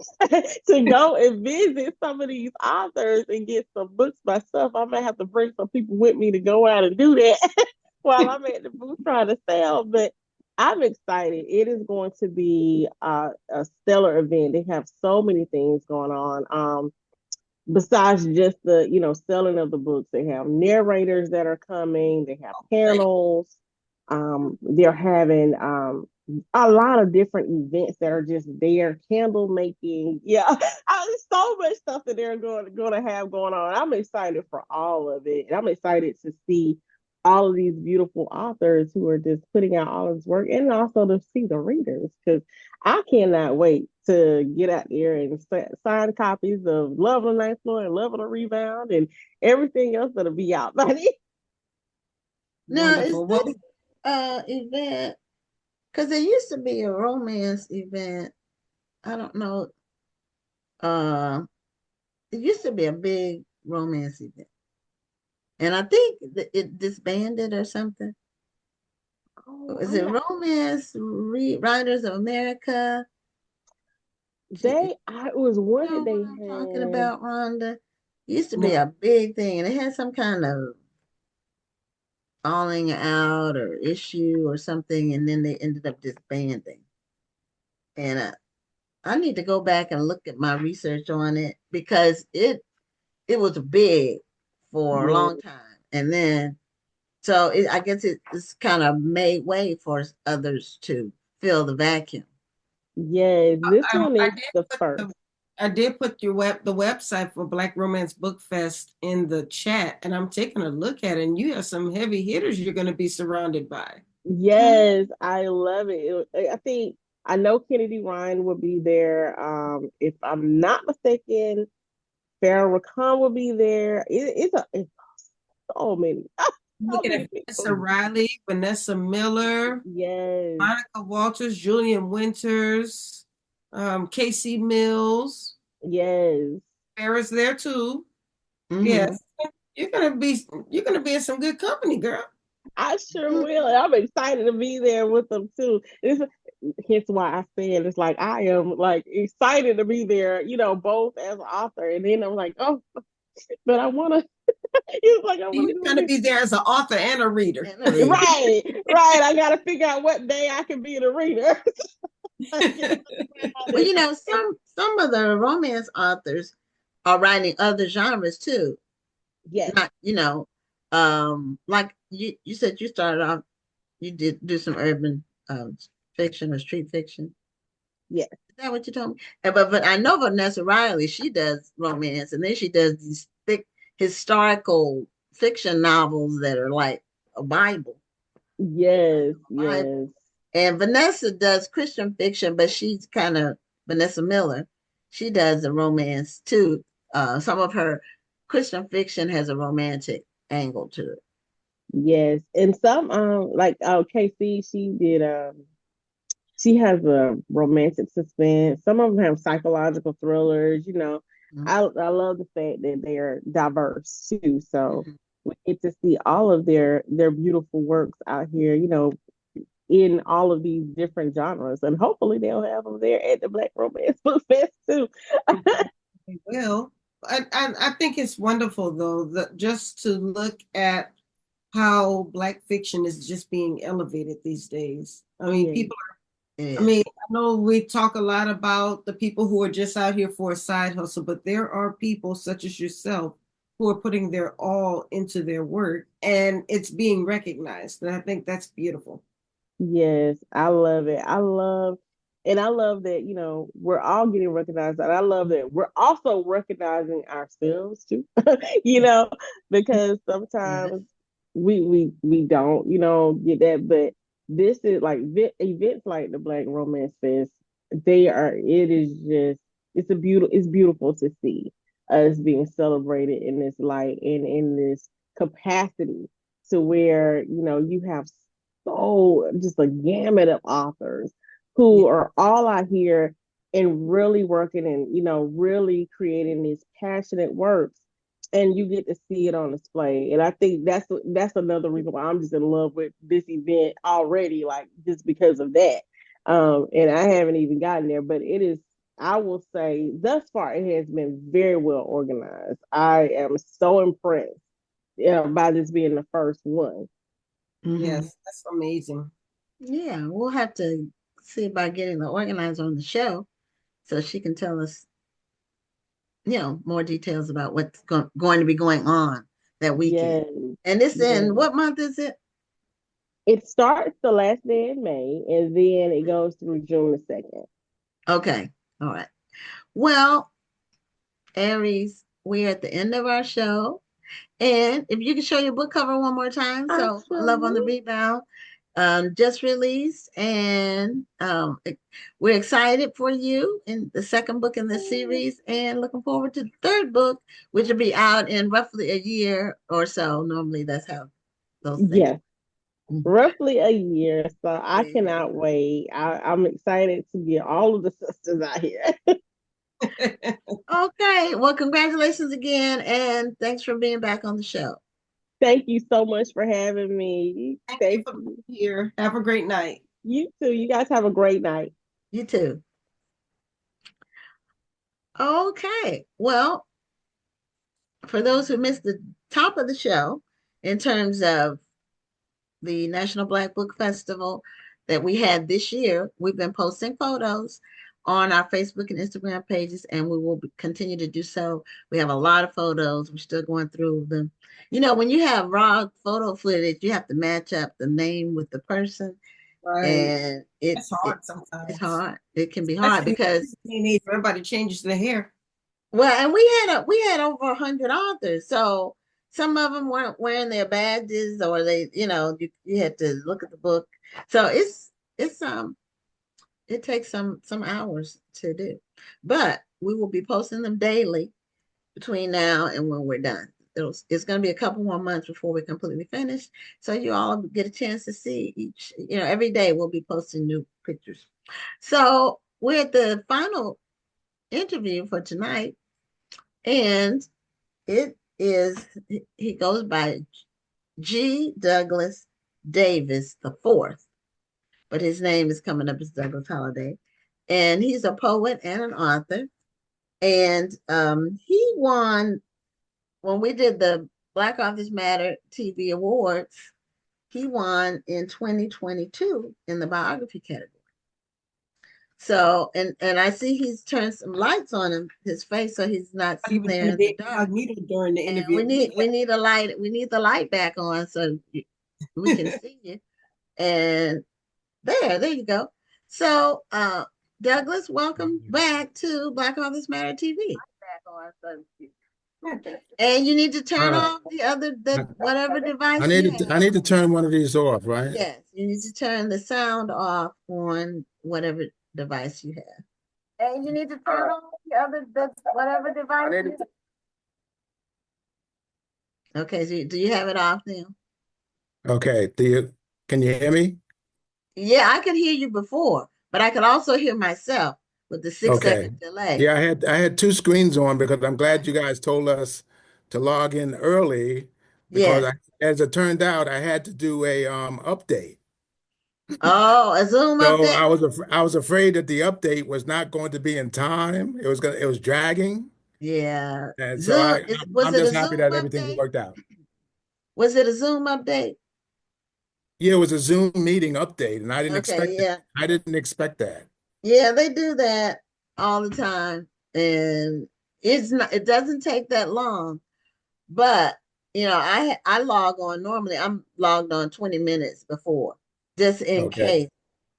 to go and visit some of these authors and get some books myself? I might have to bring some people with me to go out and do that while I'm at the booth trying to sell. But I'm excited. It is going to be a stellar event. They have so many things going on. Besides just the selling of the books, they have narrators that are coming, they have panels, they're having a lot of different events that are just there, candle making, there's so much stuff that they're going to have going on. I'm excited for all of it, and I'm excited to see all of these beautiful authors who are just putting out all of this work, and also to see the readers, because I cannot wait to get out there and sign copies of Love on the Ninth Floor and Love on the Rebound and everything else that'll be out by then. Now, is Wonderful. this event, because there used to be a romance event. I don't know. It used to be a big romance event, and I think it disbanded or something. Is it Romance Writers of America? It was one You know that they what I'm talking had. about, Rhonda? It used to be No. a big thing, and it had some kind of falling out or issue or something, and then they ended up disbanding. And I need to go back and look at my research on it because it was big for a Yeah, long time, and then I guess it's kind of made way for others to fill the vacuum. yes, this I, one I is did the put first. I did put the website for Black Romance Book Fest in the chat, and I'm taking a look at it, and you have some heavy hitters you're going to be surrounded by. Yes, I love it. I know Kennedy Ryan will be there. If I'm not mistaken, Farrah Rakan will be there. It's so many, so Looking many at Vanessa people. Riley, Vanessa Miller, Yes, Monica Walters, Julian Winters, Casey Mills. yes. Farrah's there too. Mm-hmm. Yes, you're gonna be in some good company, girl. I sure will. And I'm excited to be there with them too. Hence why I said it's like I am like excited to be there, both as an author. And then I'm like, oh, but I wanna it's like I wanna You're do gonna be there as an author and a reader. And a it. reader. Right, right. I gotta figure out what day I can be the reader. Well, some of the romance authors are writing other genres too. Yes, Not, like you said you started off, you did do some urban fiction or street fiction. yes, Is that what you told me? But I know Vanessa Riley, she does romance, and then she does these thick historical fiction novels that are like a Bible. yes, Bible. yes. And Vanessa does Christian fiction, but she's kind of Vanessa Miller. She does a romance too. Some of her Christian fiction has a romantic angle to it. Yes. And some like KC, she has a romantic suspense. Some of them have psychological thrillers. Mhm. I love the fact that they are diverse too. So Mhm. we get to see all of their beautiful works out here, in all of these different genres. And hopefully they'll have them there at the Black Romance Book Fest too. We will. I think it's wonderful though, just to look at how Black fiction is just being elevated these days. I mean, Yeah. Yes. I know we talk a lot about the people who are just out here for a side hustle, but there are people such as yourself who are putting their all into their work and it's being recognized. And I think that's beautiful. Yes, I love it. And I love that, we're all getting recognized. And I love that we're also recognizing ourselves too, you know, because Yes. sometimes we don't, get that. But this is like events like the Black Romance Fest, it is just, it's beautiful to see us being celebrated in this light and in this capacity to where, you have so just a gamut of authors who Yeah. are all out here and really working and really creating these passionate works, and you get to see it on display. And I think that's another reason why I'm just in love with this event already, like just because of that. And I haven't even gotten there, but it is, I will say thus far it has been very well organized. I am so impressed, by this being the first one. Mhm. Yes, that's amazing. Yeah, we'll have to see about getting the organizer on the show so she can tell us, more details about what's going to be going on that weekend. Yes, And this in yes. what month is it? It starts the last day in May and then it goes through June the 2nd. Okay. All right. Well, Aries, we're at the end of our show. And if you can show your book cover one more time. So, Love on the Absolutely. Rebound, just released. And we're excited for you in the second book in the series and looking forward to the third book, which will be out in roughly a year or so. Normally, that's how those things. Yes, roughly a year. So I Yeah. cannot wait. I'm excited to get all of the sisters out here. Okay. Well, congratulations again. And thanks for being back on the show. Thank you so much for having me. Thank you Thank for you. being here. Have a great night. You too. You guys have a great night. You too. Okay. Well, for those who missed the top of the show, in terms of the National Black Book Festival that we had this year, we've been posting photos on our Facebook and Instagram pages, and we will continue to do so. We have a lot of photos. We're still going through them. When you have raw photo footage, you have to match up the name with the person, Right. and it, It's it hard it's sometimes. hard. It can be hard Especially in because this day and age, everybody changes their hair. well, and we had over 100 authors, so some of them weren't wearing their badges, or you had to look at the book. So it's it takes some hours to do, but we will be posting them daily between now and when we're done. It's going to be a couple more months before we're completely finished, so you all get a chance to see each. Every day we'll be posting new pictures. So we're at the final interview for tonight, and it is, he goes by G. Douglas Davis the fourth, but his name is coming up as Douglas Holliday. And he's a poet and an author. And he won, when we did the Black Authors Matter TV Awards, he won in 2022 in the biography category. So, and I see he's turned some lights on his face, so he's not He sitting was there too in the big to dark. hug me during the And we interview. need we need a light. We need the light back on so we can see you. And there you go. So, Douglas, welcome back to Black Authors Matter TV. And you need to All turn right. off the whatever I device you need to I have. need to turn one of these off, right? Yes, you need to turn the sound off on whatever device you have. And you need to turn off whatever device you have. Okay, so do you have it off now? Okay. Can you hear me? Yeah, I could hear you before, but I could also hear myself with the six Okay. second delay. Yeah, I had two screens on because I'm glad you guys told us to log in early because Yes. as it turned out, I had to do a update. Oh, a Zoom So update? I was afraid that the update was not going to be in time. It was dragging. Yeah. And so Zoom is was I'm it a just happy Zoom that everything update? worked out. Was it a Zoom update? Yeah, it was a Zoom meeting update and I didn't Okay, expect it. yeah. I didn't expect that. Yeah, they do that all the time. And it doesn't take that long, but I log on normally. I'm logged on 20 minutes before, just in Okay.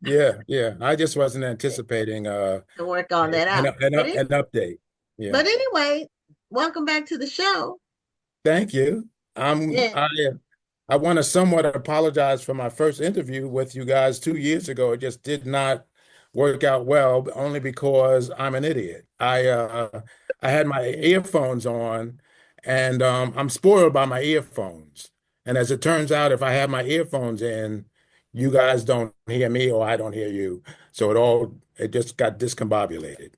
case Yeah. I just wasn't anticipating to work all that out. an update. Yeah. But anyway, welcome back to the show. Thank you. Yeah. I want to somewhat apologize for my first interview with you guys 2 years ago. It just did not work out well, only because I'm an idiot. I had my earphones on, and I'm spoiled by my earphones. And as it turns out, if I have my earphones in, you guys don't hear me or I don't hear you. So it just got discombobulated.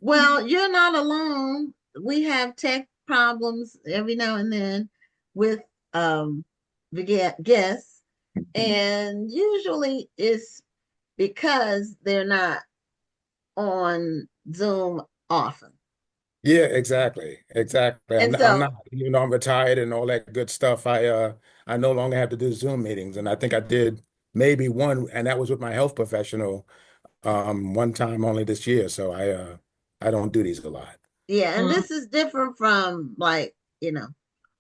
Well, you're not alone. We have tech problems every now and then with um the guests, and usually it's because they're not on Zoom often. Yeah, exactly. Exactly. And I'm so, not, I'm retired and all that good stuff. I no longer have to do Zoom meetings. And I think I did maybe one, and that was with my health professional one time only this year. So I don't do these a lot. yeah, and Mhm. this is different from like,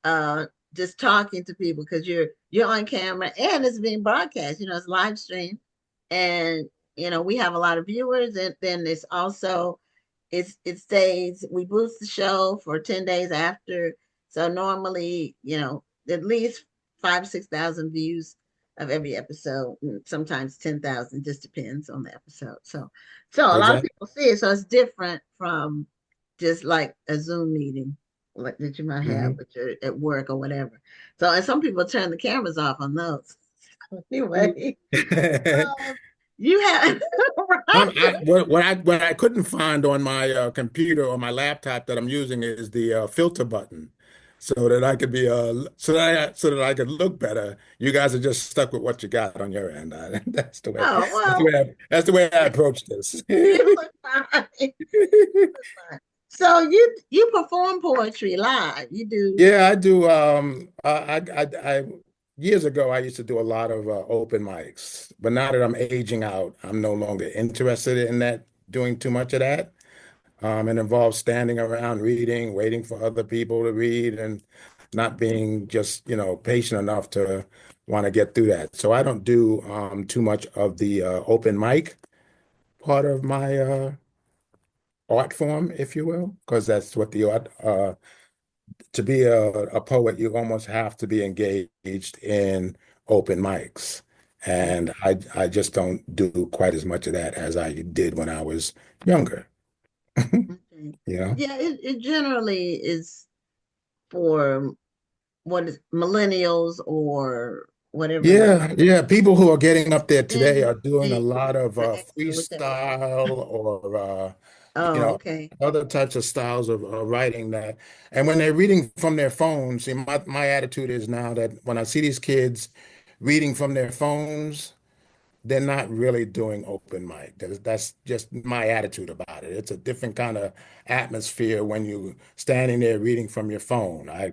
uh just talking to people because you're on camera and it's being broadcast, it's live stream. And we have a lot of viewers, and then it's also it stays, we boost the show for 10 days after. So normally, at least 5 6,000 views of every episode, and sometimes 10,000, just depends on the episode. So a lot of Exactly. people see it, so it's different from just like a Zoom meeting like that you might have Hmm. with your at work or whatever. So, and some people turn the cameras off on those. Anyway, um, you have right. What I couldn't find on my computer or my laptop that I'm using is the filter button, so that I could be so that I could look better. You guys are just stuck with what you got on your end. Oh well, That's the way I approach this. you look fine. You look fine. So you perform poetry live. You do. Yeah, I do. Years ago, I used to do a lot of open mics, but now that I'm aging out, I'm no longer interested in that, doing too much of that. It involves standing around reading, waiting for other people to read, and not being just, patient enough to want to get through that. So I don't do too much of the open mic part of my art form, if you will, because that's what the art to be a poet, you almost have to be engaged in open mics. And I just don't do quite as much of that as I did when I was younger. Okay. You know? Yeah, it generally is for what is millennials or whatever the Yeah, yeah. People who are getting up there today Gen are doing a Z, lot of the X or whichever. freestyle or you Oh, know, okay. other types of styles of writing that. And when they're reading from their phones, see, my attitude is now that when I see these kids reading from their phones, they're not really doing open mic. That's just my attitude about it. It's a different kind of atmosphere when you standing there reading from your phone. I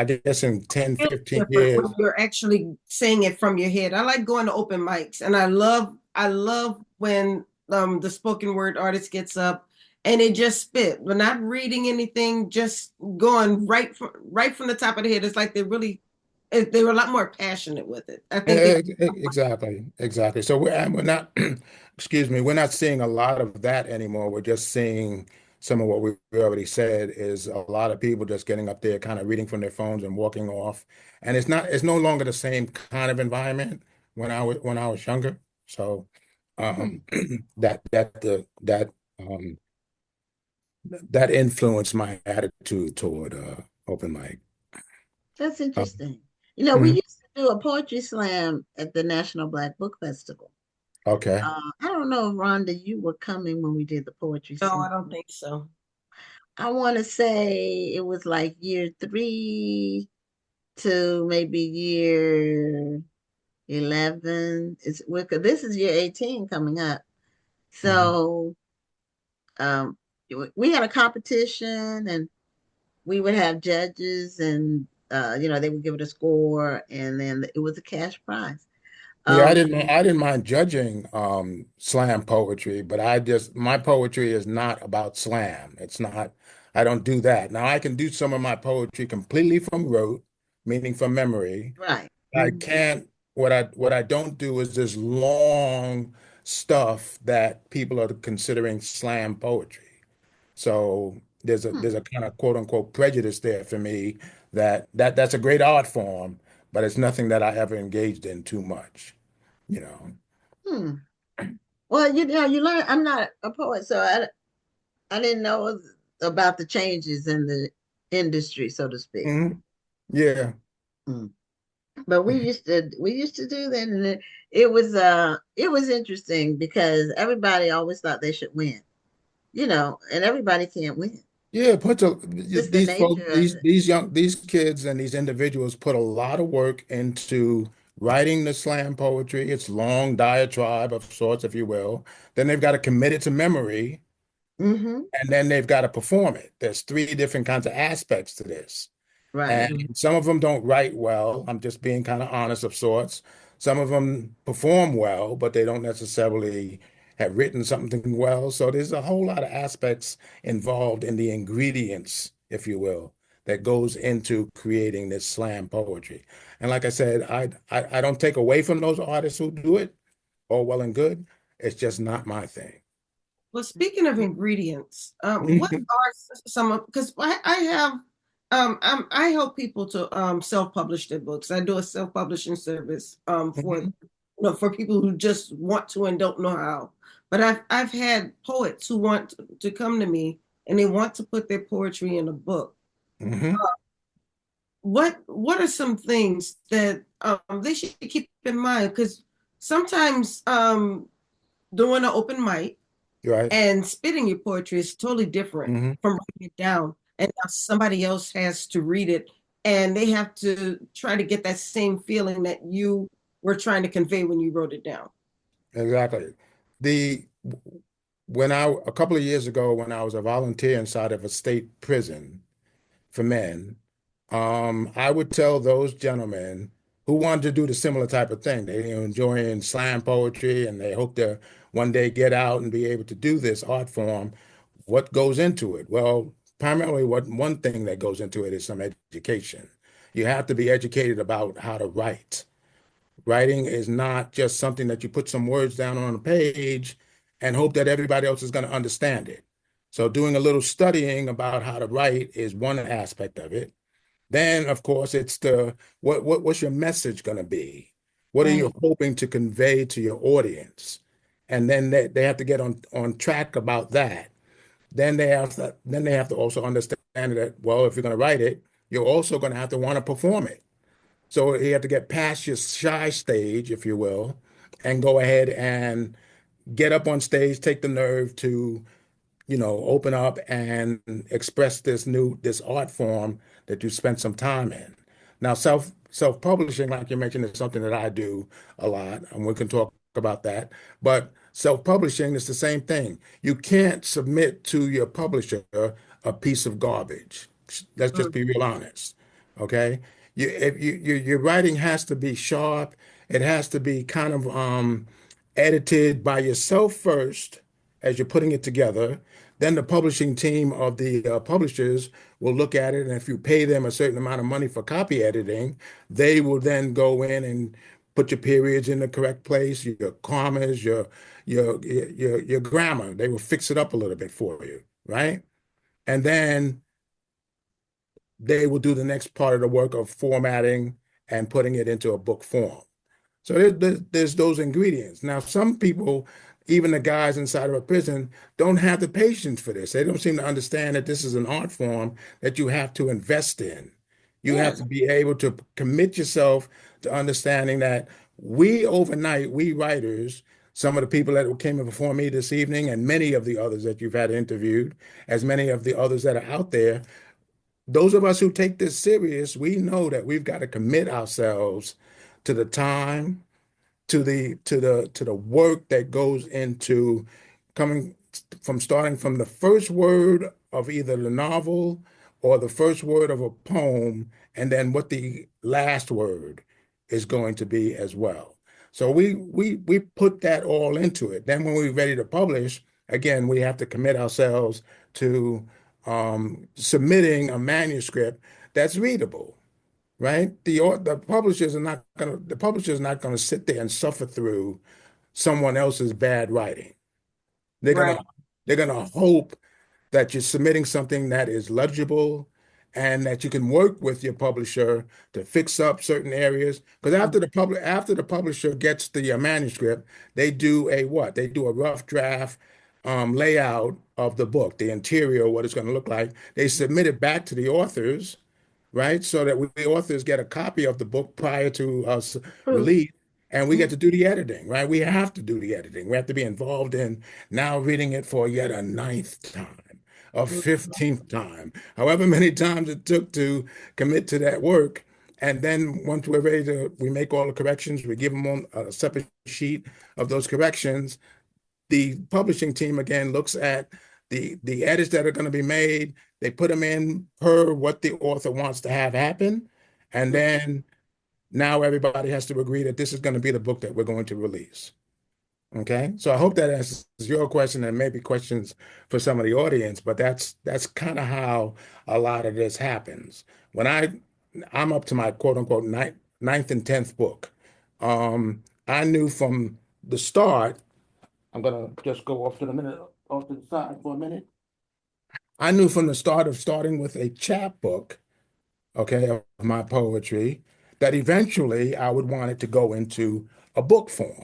guess in 10, Really 15 different when years. you're actually saying it from your head. I like going to open mics, and I love when the spoken word artist gets up and they just spit. We're not reading anything, just going right from the top of the head. It's like they were a lot more passionate with it. I think they Exactly, exactly. So we're not, excuse me, we're not seeing a lot of that anymore. We're just seeing some of what we already said is a lot of people just getting up there, kind of reading from their phones and walking off. And it's no longer the same kind of environment when I was younger. So Hmm, um, that um, that influenced my attitude toward open mic. that's Um, interesting. We mhm. used to do a poetry slam at the National Black Book Festival. Okay. I don't know if Rhonda, you were coming when we did the poetry no, slam. I don't think so. I want to say it was like year 3 to maybe year 11. This is year 18 coming up. Mhm. So um, we had a competition, and we would have judges, and they would give it a score, and then it was a cash prize. Yeah, Um, I didn't mind judging slam poetry, but my poetry is not about slam. It's not, I don't do that. Now I can do some of my poetry completely from rote, meaning from memory. right. I Mhm. can't what I don't do is this long stuff that people are considering slam poetry. So Hmm, there's a kind of quote unquote prejudice there for me that's a great art form, but it's nothing that I ever engaged in too much, you know. hmm. Well, you learn. I'm not a poet, so I didn't know about the changes in the industry, so to speak. Mhm. Yeah. Hmm. But we used to do that, and it was interesting because everybody always thought they should win, and everybody can't win. Yeah, Just the these folks, nature of it. these kids and these individuals put a lot of work into writing the slam poetry. It's long diatribe of sorts, if you will. Then they've got to commit it to memory, Hmm. and then they've got to perform it. There's three different kinds of aspects to this. Right. And some of them don't write well. I'm just being kind of honest of sorts. Some of them perform well, but they don't necessarily have written something well. So there's a whole lot of aspects involved in the ingredients, if you will, that goes into creating this slam poetry. And like I said, I don't take away from those artists who do it, all well and good. It's just not my thing. Well, speaking of ingredients, what are some of, because I have, I help people to self-publish their books. I do a self-publishing service for, Mhm. for people who just want to and don't know how. But I've had poets who want to come to me and they want to put their poetry in a book. Mhm. What are some things that they should keep in mind? Because sometimes doing an open mic You're right. and spitting your poetry is totally different Mhm. from writing it down. And now somebody else has to read it and they have to try to get that same feeling that you were trying to convey when you wrote it down. Exactly. The when I a couple of years ago when I was a volunteer inside of a state prison for men, I would tell those gentlemen who wanted to do the similar type of thing. They enjoying slam poetry and they hope to one day get out and be able to do this art form. What goes into it? Well, primarily what one thing that goes into it is some education. You have to be educated about how to write. Writing is not just something that you put some words down on a page and hope that everybody else is going to understand it. So doing a little studying about how to write is one aspect of it. Then, of course, it's the what's your message going to be? What are you Right. hoping to convey to your audience? And then they have to get on track about that. Then they have to also understand that, well, if you're going to write it, you're also going to have to want to perform it. So you have to get past your shy stage, if you will, and go ahead and get up on stage, take the nerve to open up and express this art form that you spent some time in. Now, self-publishing, like you mentioned, is something that I do a lot, and we can talk about that. But self-publishing is the same thing. You can't submit to your publisher a piece of garbage. Let's just Mm, be real honest. Okay? Your writing has to be sharp. It has to be kind of edited by yourself first as you're putting it together. Then the publishing team of the publishers will look at it, and if you pay them a certain amount of money for copy editing, they will then go in and put your periods in the correct place, your commas, your grammar. They will fix it up a little bit for you, right? And then they will do the next part of the work of formatting and putting it into a book form. So there's those ingredients. Now, some people, even the guys inside of a prison, don't have the patience for this. They don't seem to understand that this is an art form that you have to invest in. You have Yeah. to be able to commit yourself to understanding that we writers, some of the people that came in before me this evening, and many of the others that you've had interviewed, as many of the others that are out there, those of us who take this serious, we know that we've got to commit ourselves to the time, to the work that goes into coming from starting from the first word of either the novel or the first word of a poem, and then what the last word is going to be as well. So we put that all into it. Then when we're ready to publish, again, we have to commit ourselves to submitting a manuscript that's readable, right? The publisher's not gonna sit there and suffer through someone else's bad writing. They're right. gonna they're gonna hope that you're submitting something that is legible and that you can work with your publisher to fix up certain areas. Because after the publisher gets the manuscript, they do a what? They do a rough draft layout of the book, the interior, what it's going to look like. They submit it back to the authors, right? So that we authors get a copy of the book prior to us Proof. release, and we get Mhm. to do the editing, right? We have to do the editing. We have to be involved in now reading it for yet a ninth time, a Mhm. 15th time, however many times it took to commit to that work. And then once we're ready to, we make all the corrections, we give them on a separate sheet of those corrections. The publishing team again looks at the edits that are going to be made. They put them in per what the author wants to have happen, and then now everybody has to agree that this is going to be the book that we're going to release. Okay, so I hope that answers your question and maybe questions for some of the audience, but that's kind of how a lot of this happens. When I'm up to my quote unquote ninth and tenth book, I knew from the start. I'm gonna just go off to the side for a minute. I knew from the start of starting with a chapbook, okay, of my poetry, that eventually I would want it to go into a book form.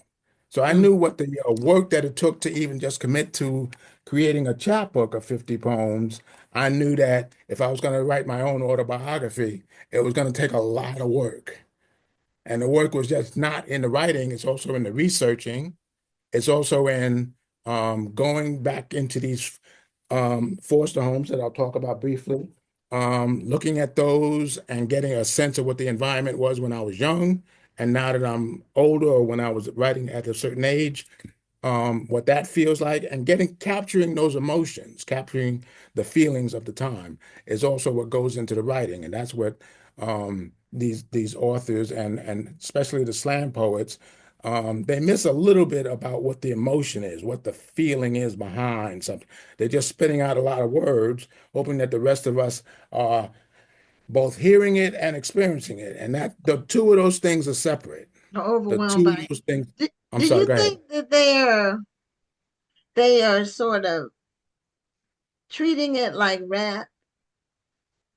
So I Mhm. knew what the work that it took to even just commit to creating a chapbook of 50 poems. I knew that if I was going to write my own autobiography, it was going to take a lot of work. And the work was just not in the writing, it's also in the researching. It's also in going back into these foster homes that I'll talk about briefly, looking at those and getting a sense of what the environment was when I was young. And now that I'm older, or when I was writing at a certain age, what that feels like, and capturing those emotions, capturing the feelings of the time is also what goes into the writing, and that's what these authors and especially the slam poets, they miss a little bit about what the emotion is, what the feeling is behind something. They're just spitting out a lot of words, hoping that the rest of us are both hearing it and experiencing it, and that the two of those things are separate. Are The overwhelmed two by of it. those things. Do, I'm do sorry, you go ahead. think that they are sort of treating it like rap?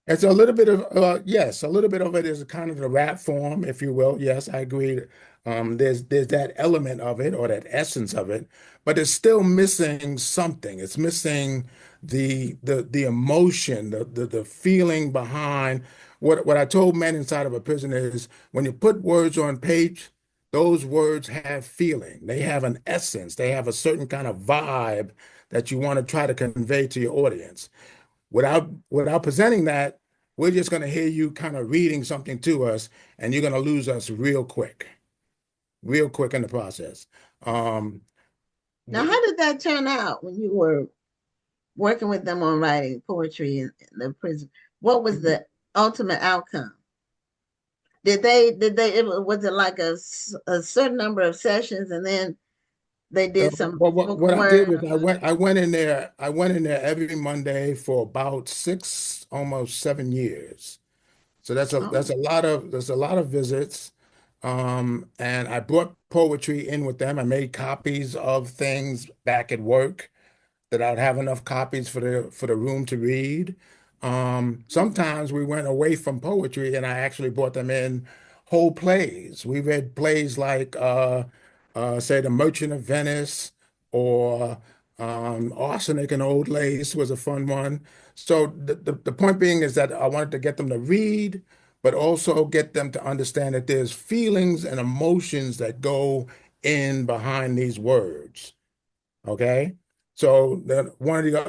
It's a little bit of yes, a little bit of it is kind of the rap form, if you will. Yes, I agree. There's that element of it or that essence of it, but it's still missing something. It's missing the emotion, the feeling behind what I told men inside of a prison is when you put words on page, those words have feeling. They have an essence. They have a certain kind of vibe that you want to try to convey to your audience. Without presenting that, we're just going to hear you kind of reading something to us, and you're going to lose us real quick in the process. Um, Now, the, how did that turn out when you were working with them on writing poetry in the prison? What was the ultimate outcome? Was it like a certain number of sessions and then they did some well, what spoken I did word was or how? I went in there every Monday for about 6, almost 7 years. So Oh, there's a lot of visits. And I brought poetry in with them. I made copies of things back at work that I'd have enough copies for the room to read. Sometimes we went away from poetry, and I actually brought them in whole plays. We read plays like, say, The Merchant of Venice, or Arsenic and Old Lace was a fun one. So the point being is that I wanted to get them to read, but also get them to understand that there's feelings and emotions that go in behind these words. Okay. So then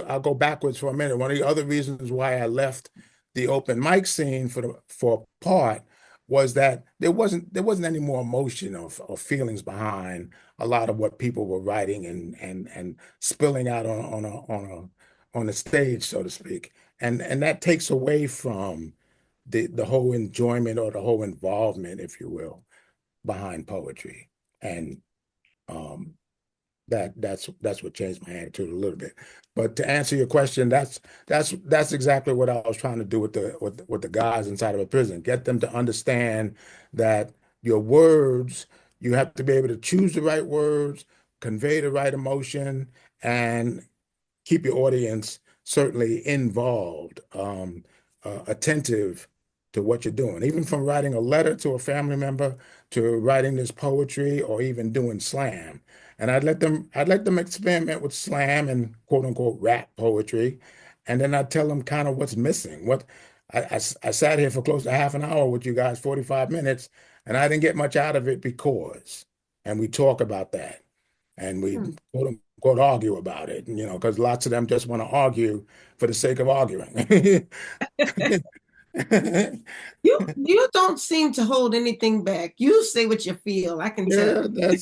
I'll go backwards for a minute. One of the other reasons why I left the open mic scene for a part was that there wasn't any more emotion or feelings behind a lot of what people were writing and spilling out on the stage, so to speak. And that takes away from the whole enjoyment or the whole involvement, if you will, behind poetry. And um that's what changed my attitude a little bit. But to answer your question, that's exactly what I was trying to do with the guys inside of a prison. Get them to understand that your words, you have to be able to choose the right words, convey the right emotion, and keep your audience certainly involved, attentive to what you're doing, even from writing a letter to a family member to writing this poetry or even doing slam. And I'd let them experiment with slam and quote unquote rap poetry. And then I'd tell them kind of what's missing, I sat here for close to half an hour with you guys, 45 minutes, and I didn't get much out of it because, and we talk about that, and we Hmm. quote unquote argue about it, because lots of them just want to argue for the sake of arguing. You don't seem to hold anything back. You say what you feel. I can tell. Yeah,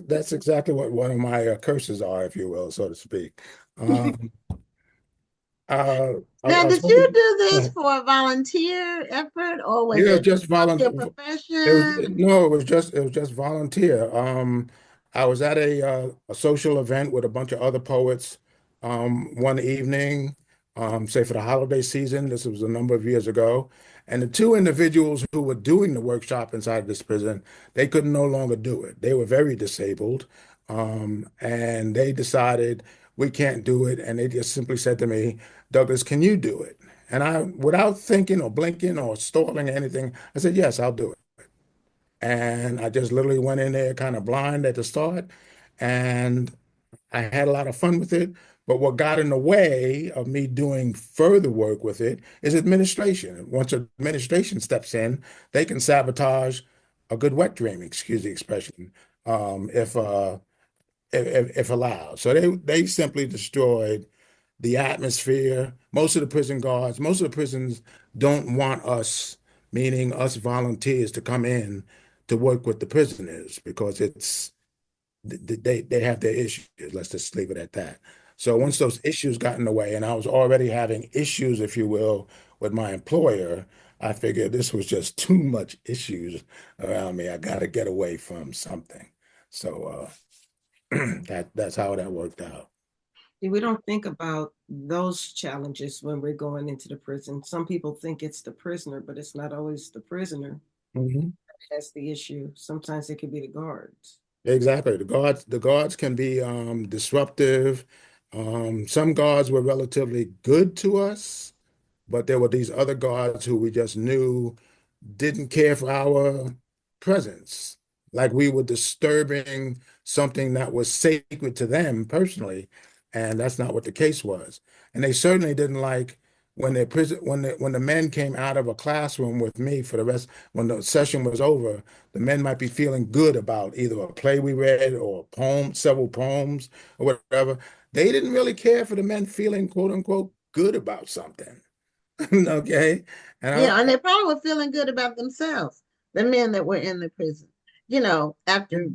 that's exactly what one of my curses are, if you will, so to speak. Um, I Now, was did you hoping, do this for a volunteer effort or was yeah, it just your volunteer. It was profession? no, it was just volunteer. I was at a social event with a bunch of other poets one evening, say for the holiday season. This was a number of years ago, and the two individuals who were doing the workshop inside this prison, they could no longer do it. They were very disabled, and they decided we can't do it, and they just simply said to me, "Douglas, can you do it?" And I, without thinking or blinking or stalling or anything, I said, yes, I'll do it. And I just literally went in there kind of blind at the start, and I had a lot of fun with it. But what got in the way of me doing further work with it is administration. Once administration steps in, they can sabotage a good wet dream, excuse the expression, if if allowed. So they simply destroyed the atmosphere. Most of the prison guards, most of the prisons don't want us, meaning us volunteers, to come in to work with the prisoners because they have their issues. Let's just leave it at that. So once those issues got in the way, and I was already having issues, if you will, with my employer, I figured this was just too much issues around me. I got to get away from something. So that's how that worked out. We don't think about those challenges when we're going into the prison. Some people think it's the prisoner, but it's not always the prisoner Mhm. that's the issue. Sometimes it could be the guards. Exactly. The guards can be disruptive. Some guards were relatively good to us, but there were these other guards who we just knew didn't care for our presence. Like we were disturbing something that was sacred to them personally, and that's not what the case was. And they certainly didn't like when their prison when the men came out of a classroom with me for the rest when the session was over, the men might be feeling good about either a play we read or a poem, several poems or whatever. They didn't really care for the men feeling quote unquote good about something. Okay. And Yeah, and they probably were feeling good about themselves, the men that were in the prison. After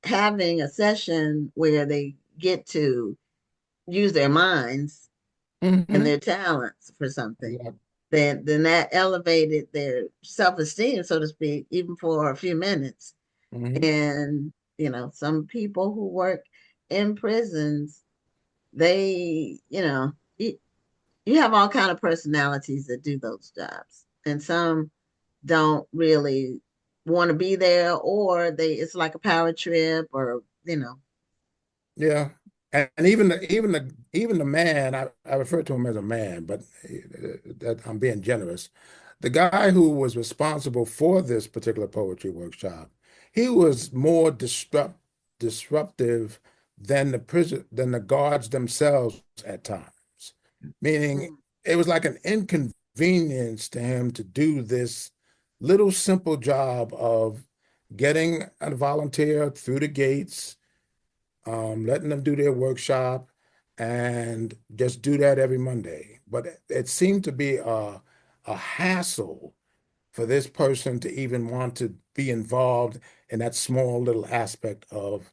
having a session where they get to use their minds and Mhm. their talents for something, Yeah. then that elevated their self-esteem, so to speak, even for a few minutes. Mhm. And some people who work in prisons, they, you have all kind of personalities that do those jobs, and some don't really want to be there, or it's like a power trip, or Yeah. And even the man, I refer to him as a man, but that I'm being generous. The guy who was responsible for this particular poetry workshop, he was more disruptive than the guards themselves at times. Meaning mm, it was like an inconvenience to him to do this little simple job of getting a volunteer through the gates, letting them do their workshop, and just do that every Monday. But it seemed to be a hassle for this person to even want to be involved in that small little aspect of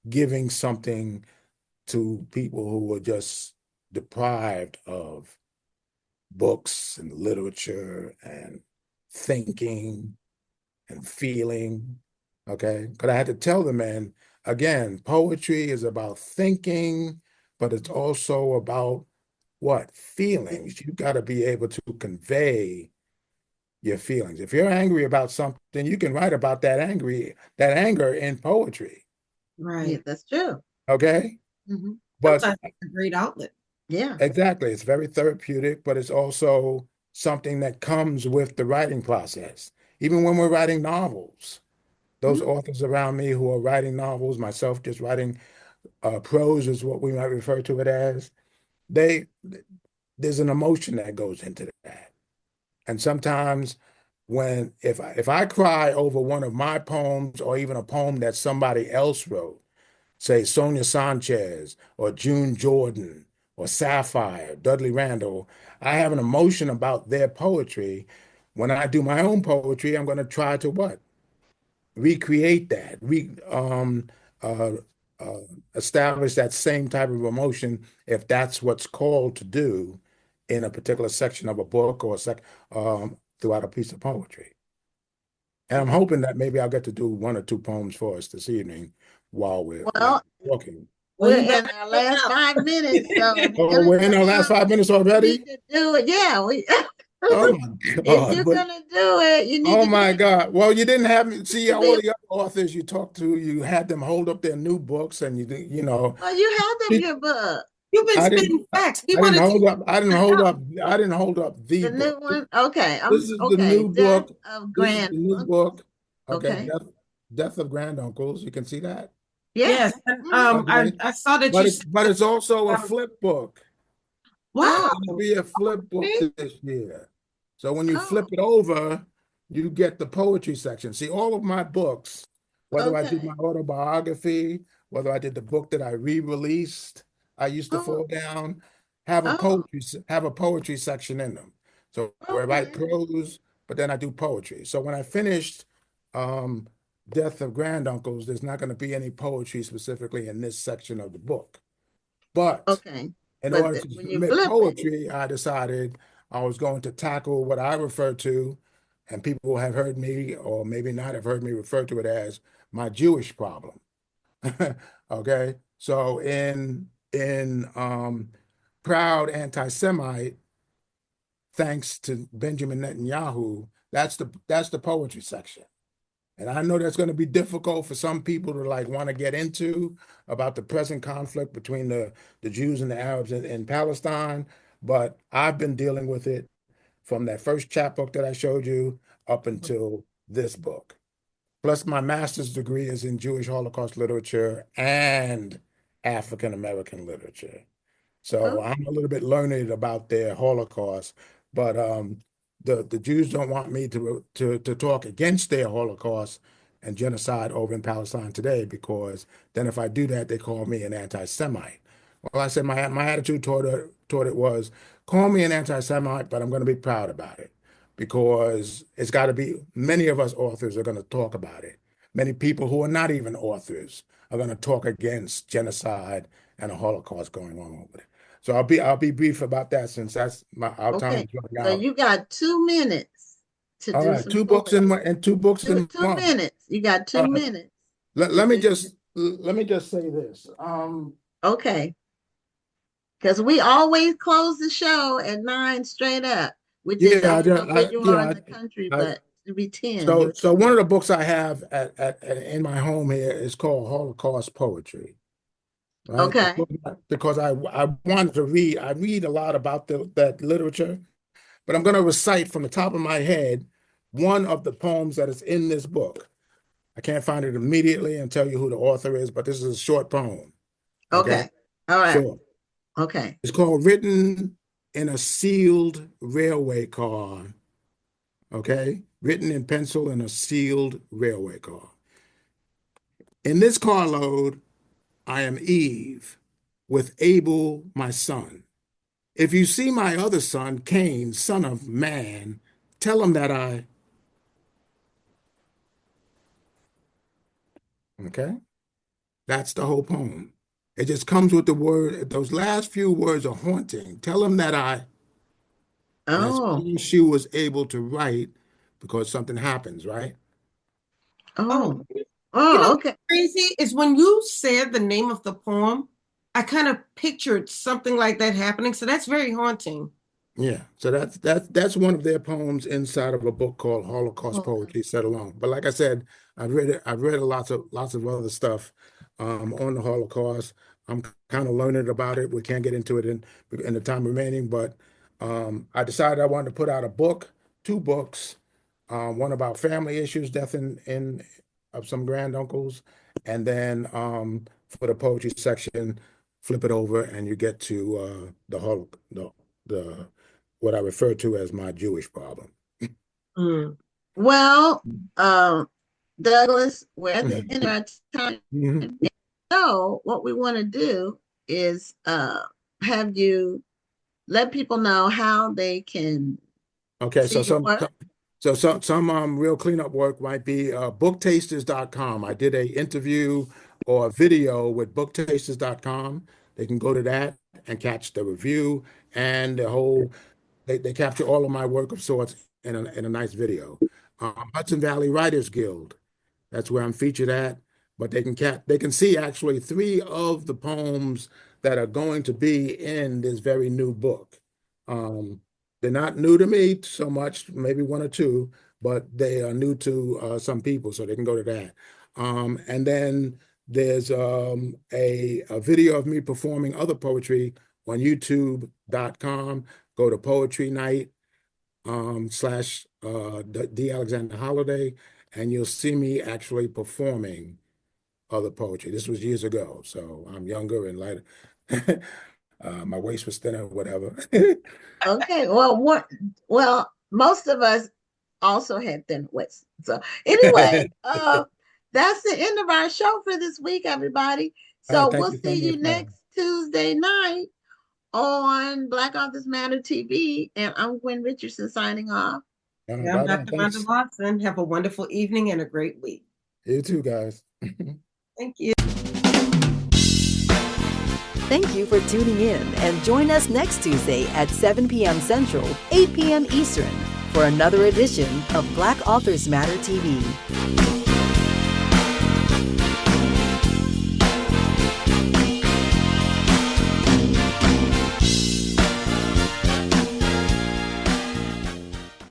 giving something to people who were just deprived of books and literature and thinking and feeling. Okay. Because I had to tell the man again, poetry is about thinking, but it's also about what? Feelings. You got to be able to convey your feelings. If you're angry about something, you can write about that anger in poetry. yeah, Right. that's true. Okay. Hmm. But Sometimes it's a great outlet. Yeah. exactly, it's very therapeutic, but it's also something that comes with the writing process. Even when we're writing novels, those Mhm. authors around me who are writing novels, myself just writing prose is what we might refer to it as. They there's an emotion that goes into that. And sometimes when if I cry over one of my poems or even a poem that somebody else wrote, say Sonia Sanchez or June Jordan or Sapphire, Dudley Randall, I have an emotion about their poetry. When I do my own poetry, I'm going to try to what? Recreate that, uh, uh, establish that same type of emotion if that's what's called to do in a particular section of a book or throughout a piece of poetry. And I'm hoping that maybe I'll get to do one or two poems for us this evening while Well, we're talking. Well, we're you in better our look last out. 5 minutes, so if you're Oh, gonna we're do in our last poems, 5 minutes you already? need to do it. Yeah, we Oh my if God. you're gonna do it, you need Oh to do my it. God. Well, you didn't have me see To all be the other authors you talked to, you had them hold up their new books and you know, well, you have them your book. You've been I didn't spitting facts. We I didn't wanted hold you up I didn't to hold out. up I didn't hold up the The new book. one. Okay. This is the Okay. new Death book. of This is the new Grandma. book. Okay, Okay. Death of Granduncles. You can see that. Yes. Yes, and Mhm. Okay. I saw that But you it's also a flip book. It's wow. Oh, going to be a flip book Okay. this year. So when you flip oh, it over, you get the poetry section. See, all of my books, whether I did my okay. autobiography, whether I did the book that I re-released, I used to Oh, fall down, oh, have a poetry section in them. So I write okay. prose, but then I do poetry. So when I finished um, Death of Granduncles, there's not going to be any poetry specifically in this section of the book. But Okay. in But order to when you submit flip it, poetry, I decided I was going to tackle what I refer to, and people have heard me, or maybe not have heard me refer to it as my Jewish problem. Okay, so in Proud Anti-Semite, thanks to Benjamin Netanyahu, that's the poetry section. And I know that's going to be difficult for some people to like want to get into about the present conflict between the Jews and the Arabs in Palestine, but I've been dealing with it from that first chapbook that I showed you up until this book. Plus, my master's degree is in Jewish Holocaust literature and African American literature. So oh, I'm a little bit learned about their Holocaust, but the Jews don't want me to talk against their Holocaust and genocide over in Palestine today, because then if I do that, they call me an anti-Semite. Well, I said my attitude toward it was, call me an anti-Semite, but I'm going to be proud about it, because it's got to be, many of us authors are going to talk about it. Many people who are not even authors are going to talk against genocide and a Holocaust going on over there. So I'll be brief about that, since our time okay. is running So out. you got 2 minutes to All do right, some poetry. two books Two in two one. minutes. You got All two right. minutes Let, to let me do. just say this. Okay. Because we always close the show at 9 straight up, which is, I Yeah, don't know where you are in yeah. the country, I, but it'd be 10 so your so time. one of the books I have in my home here is called Holocaust Poetry, right? Okay. Because I wanted to read. I read a lot about that literature, but I'm going to recite from the top of my head one of the poems that is in this book. I can't find it immediately and tell you who the author is, but this is a short poem. Okay, Okay. All right. short. Okay. It's called Written in a Sealed Railway Car. Okay, written in pencil in a sealed railway car. In this carload, I am Eve with Abel, my son. If you see my other son, Cain, son of man, tell him that okay, that's the whole poem. It just comes with the word, those last few words are haunting. Tell him that and that's Oh, all she was able to write, because something happens, right? Oh, oh, you know oh, what's okay. crazy is when you said the name of the poem, I kind of pictured something like that happening. So that's very haunting. Yeah, so that's one of their poems inside of a book called Holocaust Okay. Poetry Set Alone. But like I said, I've read it. I've read lots of other stuff on the Holocaust. I'm kind of learning about it. We can't get into it in the time remaining, but I decided I wanted to put out a book, two books, one about family issues, death in of some granduncles, and then for the poetry section, flip it over and you get to the what I refer to as my Jewish problem. Mm. Well, Douglas, we're at the end of our time. Mhm. So what we want to do is have you let people know how they can Okay, see so your work. some real cleanup work might be booktasters.com. I did a interview or a video with booktasters.com. They can go to that and catch the review and the whole they capture all of my work of sorts in a nice video. Hudson Valley Writers Guild. That's where I'm featured at. But they can see actually three of the poems that are going to be in this very new book. Um, they're not new to me so much, maybe one or two, but they are new to some people, so they can go to that. And then there's a video of me performing other poetry on youtube.com. Go to Poetry Night slash D. Alexander Holiday, and you'll see me actually performing other poetry. This was years ago, so I'm younger and lighter. My waist was thinner, whatever. Okay. Well, most of us also had thin waists. So anyway, that's the end of our show for this week, everybody. All right, So thank we'll you so see you much, man. next Tuesday night on Black Authors Matter TV. And I'm Gwen Richardson signing off. Yeah, I'm Bye now, Dr. Wanda thanks. Watson. Have a wonderful evening and a great week. You too, guys. Thank you. Thank you for tuning in and join us next Tuesday at 7 p.m. Central, 8 p.m. Eastern for another edition of Black Authors Matter TV.